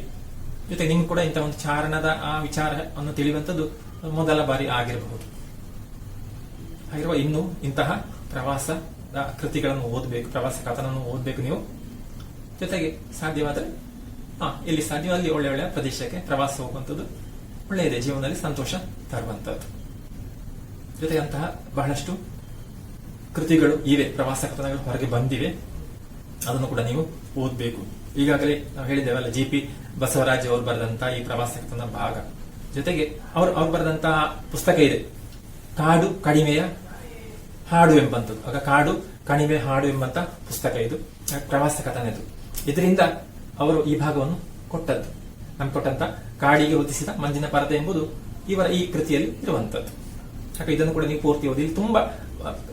ಜೊತೆಗೆ ನಿಮ್ಗೆ ಕೂಡ ಇಂಥ ಒಂದು ಚಾರಣದ ಆ ವಿಚಾರವನ್ನು ತಿಳಿಯುವಂಥದ್ದು ಮೊದಲ ಬಾರಿ ಆಗಿರಬಹುದು. ಹಾಗಿರುವ ಇನ್ನು ಇಂತಹ ಪ್ರವಾಸದ ಕೃತಿಗಳನ್ನು ಓದಬೇಕು, ಪ್ರವಾಸ ಕಥನವನ್ನು ಓದಬೇಕು ನೀವು. ಜೊತೆಗೆ ಸಾಧ್ಯವಾದರೆ ಎಲ್ಲಿ ಸಾಧ್ಯ ಅಲ್ಲಿ ಒಳ್ಳೆ ಒಳ್ಳೆಯ ಪ್ರದೇಶಕ್ಕೆ ಪ್ರವಾಸ ಹೋಗುವಂಥದ್ದು ಒಳ್ಳೆಯದೇ, ಜೀವನದಲ್ಲಿ ಸಂತೋಷ ತರುವಂಥದ್ದು. ಜೊತೆಗೆ ಅಂತಹ ಬಹಳಷ್ಟು ಕೃತಿಗಳು ಇವೆ, ಪ್ರವಾಸ ಕಥನಗಳು ಹೊರಗೆ ಬಂದಿವೆ, ಅದನ್ನು ಕೂಡ ನೀವು ಓದಬೇಕು. ಈಗಾಗಲೇ ನಾವು ಹೇಳಿದ್ದೇವಲ್ಲ, ಜಿ.ಪಿ. ಬಸವರಾಜ್ ಅವರು ಬರೆದಂತಹ ಈ ಪ್ರವಾಸ ಕಥನ ಭಾಗ. ಜೊತೆಗೆ ಅವ್ರು ಬರೆದಂತಹ ಪುಸ್ತಕ ಇದೆ, ಕಾಡು ಕಡಿಮೆಯ ಹಾಡು ಎಂಬಂಥದ್ದು. ಆಗ ಕಾಡು ಕಣಿವೆ ಹಾಡು ಎಂಬಂತ ಪುಸ್ತಕ ಇದು, ಪ್ರವಾಸ ಕಥನ ಇದು. ಇದರಿಂದ ಅವರು ಈ ಭಾಗವನ್ನು ಕೊಟ್ಟದ್ದು, ನಮ್ಗೆ ಕೊಟ್ಟಂತ ಕಾಡಿಗೆ ಹೊದಿಸಿದ ಮಂಜಿನ ಪರದೆ ಎಂಬುದು ಇವರ ಈ ಕೃತಿಯಲ್ಲಿ ಇರುವಂತದ್ದು. ಹಾಗೆ ಇದನ್ನು ಕೂಡ ನೀವು ಪೂರ್ತಿ ಓದಿ, ತುಂಬಾ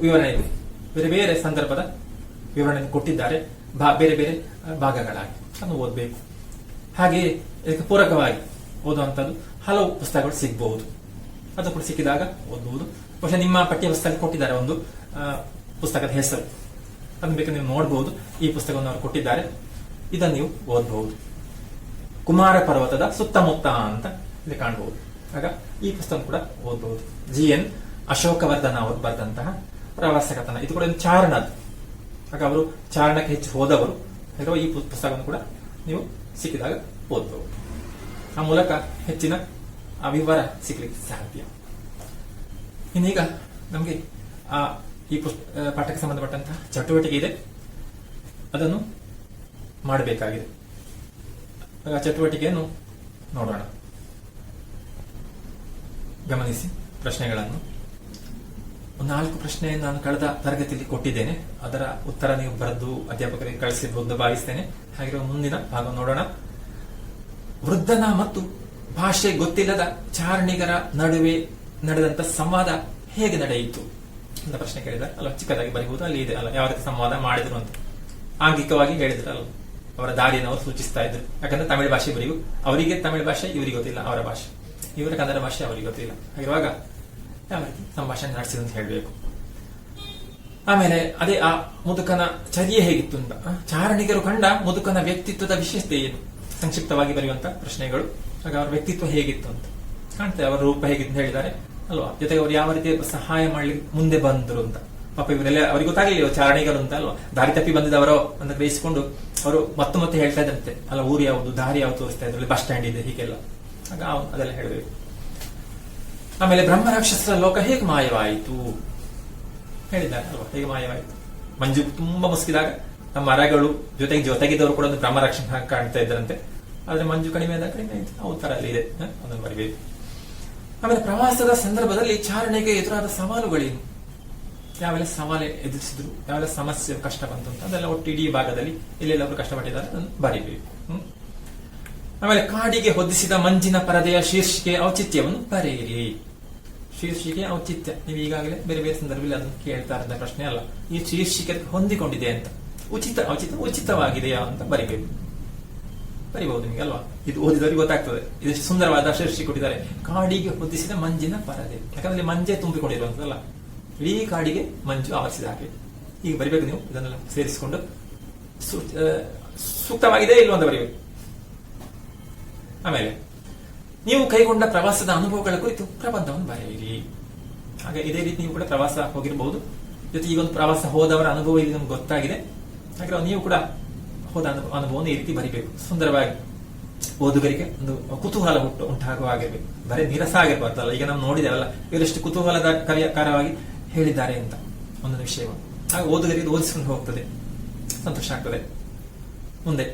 ವಿವರಣೆ ಇದೆ, ಬೇರೆ ಬೇರೆ ಸಂದರ್ಭದ ವಿವರಣೆ ಕೊಟ್ಟಿದ್ದಾರೆ, ಬೇರೆ ಬೇರೆ ಭಾಗಗಳಾಗಿ ಅದನ್ನು ಓದಬೇಕು. ಹಾಗೆಯೇ ಇದಕ್ಕೆ ಪೂರಕವಾಗಿ ಓದುವಂತದ್ದು ಹಲವು ಪುಸ್ತಕಗಳು ಸಿಗಬಹುದು, ಅದು ಕೂಡ ಸಿಕ್ಕಿದಾಗ ಓದಬಹುದು. ಬಹುಶಃ ನಿಮ್ಮ ಪಠ್ಯ ಪುಸ್ತಕದಲ್ಲಿ ಕೊಟ್ಟಿದ್ದಾರೆ ಒಂದು ಪುಸ್ತಕದ ಹೆಸರು, ಅದನ್ನು ಬೇಕಾದ್ರೆ ನೀವು ನೋಡಬಹುದು. ಈ ಪುಸ್ತಕವನ್ನು ಅವರು ಕೊಟ್ಟಿದ್ದಾರೆ, ಇದನ್ನು ನೀವು ಓದಬಹುದು. ಕುಮಾರ ಪರ್ವತದ ಸುತ್ತಮುತ್ತ ಅಂತ ಇಲ್ಲಿ ಕಾಣಬಹುದು. ಆಗ ಈ ಪುಸ್ತಕ ಕೂಡ ಓದಬಹುದು. ಜಿ.ಎನ್. ಅಶೋಕವರ್ಧನ ಅವರು ಬರೆದಂತಹ ಪ್ರವಾಸ ಕಥನ. ಇದು ಕೂಡ ಒಂದು ಚಾರಣದ್ದು. ಆಗ ಅವರು ಚಾರಣಕ್ಕೆ ಹೆಚ್ಚು ಹೋದವರು. ಈ ಪುಸ್ತಕವನ್ನು ಕೂಡ ನೀವು ಸಿಕ್ಕಿದಾಗ ಓದಬಹುದು. ಆ ಮೂಲಕ ಹೆಚ್ಚಿನ ವಿವರ ಸಿಗ್ಲಿಕ್ಕೆ ಸಾಧ್ಯ. ಇನ್ನೀಗ ನಮಗೆ ಈ ಪಾಠಕ್ಕೆ ಸಂಬಂಧಪಟ್ಟಂತಹ ಚಟುವಟಿಕೆ ಇದೆ, ಅದನ್ನು ಮಾಡಬೇಕಾಗಿದೆ. ಆ ಚಟುವಟಿಕೆಯನ್ನು ನೋಡೋಣ. ಗಮನಿಸಿ ಪ್ರಶ್ನೆಗಳನ್ನು. 4 ಪ್ರಶ್ನೆಯನ್ನು ನಾನು ಕಳೆದ ತರಗತಿಯಲ್ಲಿ ಕೊಟ್ಟಿದ್ದೇನೆ, ಅದರ ಉತ್ತರ ನೀವು ಬರೆದು ಅಧ್ಯಾಪಕರಿಗೆ ಕಳಿಸಬಹುದು ಭಾವಿಸ್ತೇನೆ. ಹಾಗಿರುವ ಮುಂದಿನ ಭಾಗ ನೋಡೋಣ. ವೃದ್ಧನ ಮತ್ತು ಭಾಷೆ ಗೊತ್ತಿಲ್ಲದ ಚಾರಣಿಗರ ನಡುವೆ ನಡೆದಂತ ಸಂವಾದ ಹೇಗೆ ನಡೆಯಿತು ಅಂತ ಪ್ರಶ್ನೆ ಕೇಳಿದ್ದಾರೆ ಅಲ್ಲ. ಚಿಕ್ಕದಾಗಿ ಬರೀಬಹುದು, ಅಲ್ಲಿ ಇದೆ ಅಲ್ಲ ಯಾವ ರೀತಿ ಸಂವಾದ ಮಾಡಿದ್ರು ಅಂತ. ಆಂಗಿಕವಾಗಿ ಹೇಳಿದ್ರಲ್ಲ, ಅವರ ದಾರಿಯನ್ನು ಅವರು ಸೂಚಿಸ್ತಾ ಇದ್ರು. ಯಾಕಂದ್ರೆ ತಮಿಳು ಭಾಷೆ ಬರೀವು, ಅವರಿಗೆ ತಮಿಳು ಭಾಷೆ ಇವರಿಗೆ ಗೊತ್ತಿಲ್ಲ, ಅವರ ಭಾಷೆ ಇವರ ಕನ್ನಡ ಭಾಷೆ ಅವರಿಗೆ ಗೊತ್ತಿಲ್ಲ. ಹಾಗಿರುವಾಗ ಯಾವ ರೀತಿ ಸಂಭಾಷಣೆ ನಡೆಸಿದ್ರು ಅಂತ ಹೇಳಬೇಕು. ಆಮೇಲೆ ಅದೇ ಆ ಮುದುಕನ ಚರ್ಯೆ ಹೇಗಿತ್ತು ಅಂತ, ಚಾರಣಿಗರು ಕಂಡ ಮುದುಕನ ವ್ಯಕ್ತಿತ್ವದ ವಿಶೇಷತೆ ಏನು, ಸಂಕ್ಷಿಪ್ತವಾಗಿ ಬರೆಯುವಂತ ಪ್ರಶ್ನೆಗಳು. ಆಗ ಅವರ ವ್ಯಕ್ತಿತ್ವ ಹೇಗಿತ್ತು ಅಂತ ಕಾಣ್ತೇವೆ, ಅವರ ರೂಪ ಹೇಗಿತ್ತು ಅಂತ ಹೇಳಿದ್ದಾರೆ ಅಲ್ವಾ. ಜೊತೆಗೆ ಅವರು ಯಾವ ರೀತಿ ಸಹಾಯ ಮಾಡ್ಲಿಕ್ಕೆ ಮುಂದೆ ಬಂದ್ರು ಅಂತ. ಪಾಪ ಇವರೆಲ್ಲ ಅವರಿಗೆ ಗೊತ್ತಾಗಲಿಲ್ಲ ಚಾರಣಿಗರು ಅಂತ ಅಲ್ವಾ, ದಾರಿ ತಪ್ಪಿ ಬಂದಿದ್ದವರೋ ಅಂತ ಗ್ರಹಿಸಿಕೊಂಡು ಅವರು ಮತ್ತೆ ಹೇಳ್ತಾ ಇದ್ದಂತೆ ಅಲ್ಲ, ಊರು ಯಾವುದು ದಾರಿ ಯಾವ್ದು ತೋರಿಸ್ತಾ ಇದ್ರು, ಬಸ್ ಸ್ಟ್ಯಾಂಡ್ ಇದೆ ಹೀಗೆಲ್ಲ. ಆಗ ಅದೆಲ್ಲ ಹೇಳಬೇಕು. ಆಮೇಲೆ ಬ್ರಹ್ಮ ರಾಕ್ಷಸರ ಲೋಕ ಹೇಗೆ ಮಾಯವಾಯಿತು ಹೇಳಿದ್ದಾರೆ ಅಲ್ವಾ, ಹೇಗೆ ಮಾಯವಾಯಿತು. ಮಂಜು ತುಂಬಾ ಮುಸುಕಿದಾಗ ನಮ್ಮ ಮರಗಳು ಜೊತೆಗಿದ್ದವರು ಕೂಡ ಒಂದು ಬ್ರಹ್ಮ ರಾಕ್ಷಸ ಕಾಣ್ತಾ ಇದ್ದರಂತೆ. ಆದ್ರೆ ಮಂಜು ಕಡಿಮೆ ಆದಾಗ ಕಡಿಮೆ ಆಯ್ತು. ಆ ಉತ್ತರ ಅಲ್ಲಿ ಇದೆ, ಅದನ್ನು ಬರಿಬೇಕು. ಆಮೇಲೆ ಪ್ರವಾಸದ ಸಂದರ್ಭದಲ್ಲಿ ಚಾರಣೆಗೆ ಎದುರಾದ ಸವಾಲುಗಳೇನು, ಯಾವೆಲ್ಲ ಸವಾಲು ಎದುರಿಸಿದ್ರು, ಯಾವೆಲ್ಲ ಸಮಸ್ಯೆ ಕಷ್ಟ ಬಂತು ಅಂತ ಅದೆಲ್ಲ ಒಟ್ಟು ಇಡೀ ಭಾಗದಲ್ಲಿ ಎಲ್ಲೆಲ್ಲ ಅವರು ಕಷ್ಟಪಟ್ಟಿದ್ದಾರೆ ಅದನ್ನು ಬರಿಬೇಕು. ಆಮೇಲೆ ಕಾಡಿಗೆ ಹೊದಿಸಿದ ಮಂಜಿನ ಪರದೆಯ ಶೀರ್ಷಿಕೆ ಔಚಿತ್ಯವನ್ನು ಬರೆಯಿರಿ. ಶೀರ್ಷಿಕೆ ಔಚಿತ್ಯ ನೀವು ಈಗಾಗಲೇ ಬೇರೆ ಬೇರೆ ಸಂದರ್ಭದಲ್ಲಿ ಅದನ್ನು ಕೇಳ್ತಾ ಇದ್ದ ಪ್ರಶ್ನೆ ಅಲ್ಲ, ಈ ಶೀರ್ಷಿಕೆ ಹೊಂದಿಕೊಂಡಿದೆ ಅಂತ. ಉಚಿತವಾಗಿದೆಯಾ ಅಂತ ಬರಿಬೇಕು. ಬರಿಬಹುದು ನಿಮಗೆ ಅಲ್ವಾ, ಇದು ಓದಿದವರಿಗೆ ಗೊತ್ತಾಗ್ತದೆ. ಇದು ಸುಂದರವಾದ ಶೀರ್ಷಿಕೆ ಕೊಟ್ಟಿದ್ದಾರೆ, ಕಾಡಿಗೆ ಹೊದಿಸಿದ ಮಂಜಿನ ಪರದೆ. ಯಾಕಂದ್ರೆ ಮಂಜೆ ತುಂಬಿಕೊಂಡಿರುವಂತಲ್ಲ, ಇಡೀ ಕಾಡಿಗೆ ಮಂಜು ಆವರಿಸಿದ ಹಾಗೆ. ಈಗ ಬರಿಬೇಕು ನೀವು ಇದನ್ನೆಲ್ಲ ಸೇರಿಸಿಕೊಂಡು ಸೂಕ್ತವಾಗಿದೆ ಇಲ್ವ ಅಂತ ಬರೀಬೇಕು. ಆಮೇಲೆ ನೀವು ಕೈಗೊಂಡ ಪ್ರವಾಸದ ಅನುಭವಗಳ ಕುರಿತು ಪ್ರಬಂಧವನ್ನು ಬರೆಯಿರಿ. ಹಾಗೆ ಇದೇ ರೀತಿ ನೀವು ಕೂಡ ಪ್ರವಾಸ ಹೋಗಿರಬಹುದು, ಜೊತೆ ಈಗ ಒಂದು ಪ್ರವಾಸ ಹೋದವರ ಅನುಭವ ಇಲ್ಲಿ ನಮ್ಗೆ ಗೊತ್ತಾಗಿದೆ. ಹಾಗೆ ನೀವು ಕೂಡ ಹೋದ ಅನುಭವವನ್ನು ಈ ರೀತಿ ಬರಿಬೇಕು. ಸುಂದರವಾಗಿ ಓದುಗರಿಗೆ ಒಂದು ಕುತೂಹಲ ಉಂಟಾಗುವ ಆಗಿರ್ಬೇಕು, ಬರೀ ನಿರಸ ಆಗಿರ್ಬಾರ್ದಲ್ಲ. ಈಗ ನಾವು ನೋಡಿದೇವಲ್ಲ ಇವರೆಷ್ಟು ಕುತೂಹಲದ ಕಾರ್ಯಕಾರವಾಗಿ ಹೇಳಿದ್ದಾರೆ ಅಂತ ಒಂದೊಂದು ವಿಷಯವನ್ನು. ಹಾಗೆ ಓದುಗರಿಗೆ ಓದಿಸಿಕೊಂಡು ಹೋಗ್ತದೆ, ಸಂತೋಷ ಆಗ್ತದೆ. ಮುಂದೆ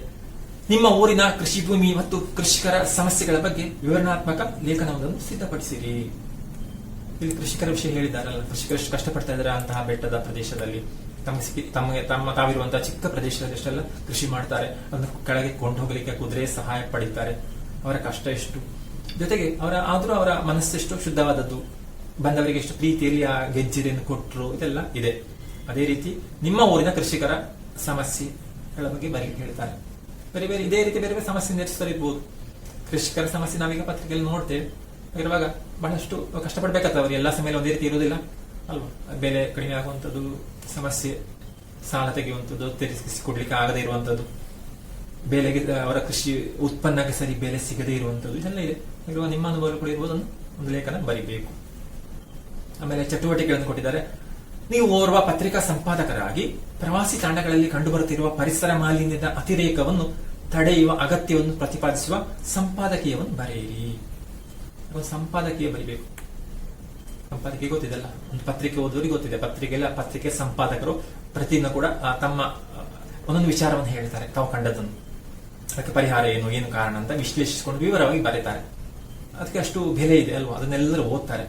ನಿಮ್ಮ ಊರಿನ ಕೃಷಿ ಭೂಮಿ ಮತ್ತು ಕೃಷಿಕರ ಸಮಸ್ಯೆಗಳ ಬಗ್ಗೆ ವಿವರಣಾತ್ಮಕ ಲೇಖನವೊಂದನ್ನು ಸಿದ್ಧಪಡಿಸಿರಿ. ಇಲ್ಲಿ ಕೃಷಿಕರ ವಿಷಯ ಹೇಳಿದಾರಲ್ಲ, ಕೃಷಿಕರು ಎಷ್ಟು ಕಷ್ಟಪಡ್ತಾ ಇದ್ದಾರೆ ಅಂತಹ ಬೆಟ್ಟದ ಪ್ರದೇಶದಲ್ಲಿ, ತಾವಿರುವಂತಹ ಚಿಕ್ಕ ಪ್ರದೇಶದಲ್ಲಿ ಎಷ್ಟೆಲ್ಲ ಕೃಷಿ ಮಾಡ್ತಾರೆ, ಅದನ್ನು ಕೆಳಗೆ ಕೊಂಡು ಹೋಗಲಿಕ್ಕೆ ಕುದುರೆ ಸಹಾಯ ಪಡಿತಾರೆ. ಅವರ ಕಷ್ಟ ಎಷ್ಟು, ಜೊತೆಗೆ ಆದ್ರೂ ಅವರ ಮನಸ್ಸೆಷ್ಟು ಶುದ್ಧವಾದದ್ದು, ಬಂದವರಿಗೆ ಎಷ್ಟು ಪ್ರೀತಿಯಲ್ಲಿ ಆ ಗೆಜ್ಜೆಯನ್ನು ಕೊಟ್ಟರು, ಇದೆಲ್ಲ ಇದೆ. ಅದೇ ರೀತಿ ನಿಮ್ಮ ಊರಿನ ಕೃಷಿಕರ ಸಮಸ್ಯೆಗಳ ಬಗ್ಗೆ ಹೇಳ್ತಾರೆ. ಬೇರೆ ಬೇರೆ ಇದೇ ರೀತಿ ಬೇರೆ ಬೇರೆ ಸಮಸ್ಯೆ ನಿರ್ವಹಿಸಲಿರ್ಬೋದು. ಕೃಷಿಕರ ಸಮಸ್ಯೆ ನಾವೀಗ ಪತ್ರಿಕೆಯಲ್ಲಿ ನೋಡ್ತೇವೆ. ಇರುವಾಗ ಬಹಳಷ್ಟು ಕಷ್ಟಪಡ್ಬೇಕಾಗ್ತದೆ. ಅವರು ಎಲ್ಲ ಸಮಯ ಒಂದೇ ರೀತಿ ಇರುವುದಿಲ್ಲ ಅಲ್ವಾ. ಬೆಲೆ ಕಡಿಮೆ ಆಗುವಂಥದ್ದು, ಸಮಸ್ಯೆ, ಸಾಲ ತೆಗೆಯುವಂಥದ್ದು, ತೆಗೆಸಿಕೊಡ್ಲಿಕ್ಕೆ ಆಗದೇ ಇರುವಂಥದ್ದು, ಬೆಲೆಗೆ ಅವರ ಕೃಷಿ ಉತ್ಪನ್ನಕ್ಕೆ ಸರಿ ಬೆಲೆ ಸಿಗದೇ ಇರುವಂಥದ್ದು, ಇದೆಲ್ಲ ಇದೆ. ಇರುವ ನಿಮ್ಮ ಅನುಭವ ಕೂಡ ಇರುವುದು ಒಂದು ಲೇಖನ ಬರಿಬೇಕು. ಆಮೇಲೆ ಚಟುವಟಿಕೆಗಳನ್ನು ಕೊಟ್ಟಿದ್ದಾರೆ. ನೀವು ಓರ್ವ ಪತ್ರಿಕಾ ಸಂಪಾದಕರಾಗಿ ಪ್ರವಾಸಿ ತಾಣಗಳಲ್ಲಿ ಕಂಡುಬರುತ್ತಿರುವ ಪರಿಸರ ಮಾಲಿನ್ಯದ ಅತಿರೇಕವನ್ನು ತಡೆಯುವ ಅಗತ್ಯವನ್ನು ಪ್ರತಿಪಾದಿಸುವ ಸಂಪಾದಕೀಯವನ್ನು ಬರೆಯಿರಿ. ಒಂದು ಸಂಪಾದಕೀಯ ಬರಿಬೇಕು. ಸಂಪಾದಕೀಯ ಗೊತ್ತಿದೆಲ್ಲ, ಒಂದು ಪತ್ರಿಕೆ ಓದೋರಿಗೆ ಗೊತ್ತಿದೆ. ಪತ್ರಿಕೆ ಸಂಪಾದಕರು ಪ್ರತಿದಿನ ಕೂಡ ತಮ್ಮ ಒಂದೊಂದು ವಿಚಾರವನ್ನು ಹೇಳ್ತಾರೆ, ತಾವು ಕಂಡದನ್ನು, ಅದಕ್ಕೆ ಪರಿಹಾರ ಏನು ಕಾರಣ ಅಂತ ವಿಶ್ಲೇಷಿಸಿಕೊಂಡು ವಿವರವಾಗಿ ಬರೀತಾರೆ. ಅದಕ್ಕೆ ಅಷ್ಟು ಬೆಲೆ ಇದೆ ಅಲ್ವಾ, ಅದನ್ನೆಲ್ಲರೂ ಓದ್ತಾರೆ.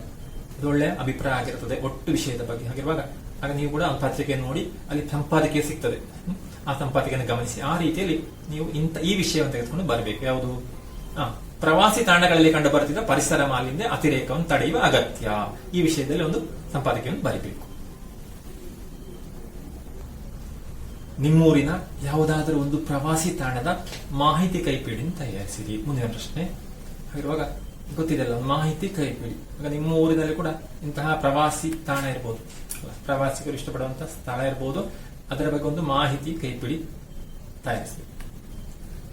ಅದು ಒಳ್ಳೆಯ ಅಭಿಪ್ರಾಯ ಆಗಿರುತ್ತದೆ ಒಟ್ಟು ವಿಷಯದ ಬಗ್ಗೆ. ಹಾಗಿರುವಾಗ ಆಗ ನೀವು ಕೂಡ ಒಂದು ಪತ್ರಿಕೆಯನ್ನು ನೋಡಿ ಅಲ್ಲಿ ಸಂಪಾದಕೀಯ ಸಿಗ್ತದೆ, ಆ ಸಂಪಾದಕೀಯನ್ನು ಗಮನಿಸಿ ಆ ರೀತಿಯಲ್ಲಿ ನೀವು ಈ ವಿಷಯವನ್ನು ತೆಗೆದುಕೊಂಡು ಬರಬೇಕು. ಯಾವುದು? ಪ್ರವಾಸಿ ತಾಣಗಳಲ್ಲಿ ಕಂಡು ಬರುತ್ತಿದ್ದ ಪರಿಸರ ಮಾಲಿನ್ಯ ಅತಿರೇಕವನ್ನು ತಡೆಯುವ ಅಗತ್ಯ. ಈ ವಿಷಯದಲ್ಲಿ ಒಂದು ಸಂಪಾದಕೀಯವನ್ನು ಬರೀಬೇಕು. ನಿಮ್ಮೂರಿನ ಯಾವುದಾದರೂ ಒಂದು ಪ್ರವಾಸಿ ತಾಣದ ಮಾಹಿತಿ ಕೈಪಿಡಿಯನ್ನು ತಯಾರಿಸಿರಿ. ಮುಂದಿನ ಪ್ರಶ್ನೆ. ಹಾಗಿರುವಾಗ ಗೊತ್ತಿದೆಲ್ಲ, ಮಾಹಿತಿ ಕೈಪಿಡಿ. ಆಗ ನಿಮ್ಮ ಊರಿನಲ್ಲಿ ಕೂಡ ಇಂತಹ ಪ್ರವಾಸಿ ತಾಣ ಇರಬಹುದು, ಪ್ರವಾಸಿಗರು ಇಷ್ಟಪಡುವಂತಹ ಸ್ಥಳ ಇರಬಹುದು, ಅದರ ಬಗ್ಗೆ ಒಂದು ಮಾಹಿತಿ ಕೈಪಿಡಿ ತಯಾರಿಸಿ.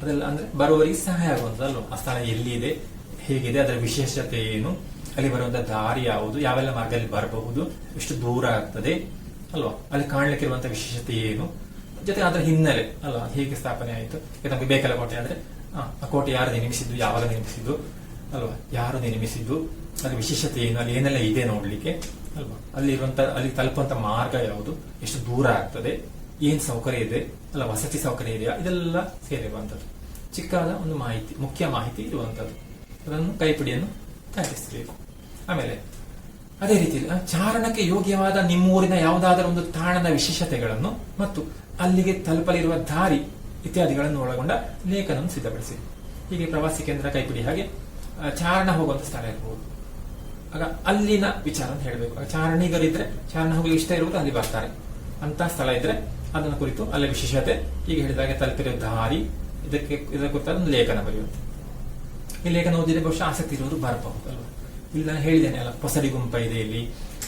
ಅದೆಲ್ಲ ಅಂದ್ರೆ ಬರುವವರಿಗೆ ಸಹಾಯ ಆಗುವಂಥದ್ದು ಅಲ್ವಾ. ಆ ಸ್ಥಳ ಎಲ್ಲಿದೆ, ಹೇಗಿದೆ, ಅದರ ವಿಶೇಷತೆ ಏನು, ಅಲ್ಲಿ ಬರುವಂತಹ ದಾರಿ ಯಾವುದು, ಯಾವೆಲ್ಲ ಮಾರ್ಗದಲ್ಲಿ ಬರಬಹುದು, ಎಷ್ಟು ದೂರ ಆಗ್ತದೆ ಅಲ್ವಾ, ಅಲ್ಲಿ ಕಾಣ್ಲಿಕ್ಕೆ ಇರುವಂತಹ ವಿಶೇಷತೆ ಏನು, ಜೊತೆ ಅದರ ಹಿನ್ನೆಲೆ ಅಲ್ವಾ, ಹೇಗೆ ಸ್ಥಾಪನೆ ಆಯಿತು. ನಮಗೆ ಬೇಕಲ್ಲ ಕೋಟೆ ಅಂದ್ರೆ ಆ ಕೋಟೆ ಯಾರು ನಿರ್ಮಿಸಿದ್ದು, ಯಾವಾಗ ನಿರ್ಮಿಸಿದ್ದು ಅಲ್ವಾ, ಯಾರು ನಿರ್ಮಿಸಿದ್ದು, ಅದ್ರ ವಿಶೇಷತೆ ಏನು, ಅಲ್ಲಿ ಏನೆಲ್ಲ ಇದೆ ನೋಡ್ಲಿಕ್ಕೆ ಅಲ್ವಾ, ಅಲ್ಲಿ ತಲುಪುವಂತ ಮಾರ್ಗ ಯಾವುದು, ಎಷ್ಟು ದೂರ ಆಗ್ತದೆ, ಏನ್ ಸೌಕರ್ಯ ಇದೆ ಅಲ್ಲ, ವಸತಿ ಸೌಕರ್ಯ ಇದೆಯಾ, ಇದೆಲ್ಲ ಸೇರಿರುವಂತದ್ದು ಚಿಕ್ಕದಾದ ಒಂದು ಮಾಹಿತಿ, ಮುಖ್ಯ ಮಾಹಿತಿ ಇರುವಂತದ್ದು. ಅದನ್ನು ಕೈಪಿಡಿಯನ್ನು ತಯಾರಿಸಬೇಕು. ಆಮೇಲೆ ಅದೇ ರೀತಿಯಲ್ಲಿ ಚಾರಣಕ್ಕೆ ಯೋಗ್ಯವಾದ ನಿಮ್ಮೂರಿನ ಯಾವುದಾದರೂ ಒಂದು ತಾಣದ ವಿಶೇಷತೆಗಳನ್ನು ಮತ್ತು ಅಲ್ಲಿಗೆ ತಲುಪಲಿರುವ ದಾರಿ ಇತ್ಯಾದಿಗಳನ್ನು ಒಳಗೊಂಡ ಲೇಖನವನ್ನು ಸಿದ್ಧಪಡಿಸಿ. ಹೀಗೆ ಪ್ರವಾಸಿ ಕೇಂದ್ರ ಕೈಪಿಡಿ. ಹಾಗೆ ಚಾರಣ ಹೋಗುವಂತ ಸ್ಥಳ ಇರಬಹುದು, ಆಗ ಅಲ್ಲಿನ ವಿಚಾರ ಅಂತ ಹೇಳಬೇಕು. ಚಾರಣಿಗರಿದ್ರೆ ಚಾರಣ ಹೋಗಲಿಕ್ಕೆ ಇಷ್ಟ ಇರುವುದು ಅಲ್ಲಿ ಬರ್ತಾರೆ ಅಂತ ಸ್ಥಳ ಇದ್ರೆ ಅದನ್ನ ಕುರಿತು ಅಲ್ಲಿ ವಿಶೇಷತೆ, ಈಗ ಹೇಳಿದಾಗೆ ತಲುಪಿರುವ ದಾರಿ, ಇದರ ಕುರಿತಾದ ಒಂದು ಲೇಖನ ಬರೆಯುವುದು. ಈ ಲೇಖನ ಓದಿದ್ರೆ ಬಹುಶಃ ಆಸಕ್ತಿ ಇರುವುದು ಬರಬಹುದು ಅಲ್ವಾ. ಇಲ್ಲಿ ನಾನು ಹೇಳಿದ್ದೇನೆ ಅಲ್ಲ, ಹೊಸಡಿ ಗುಂಪ ಇದೆ ಇಲ್ಲಿ,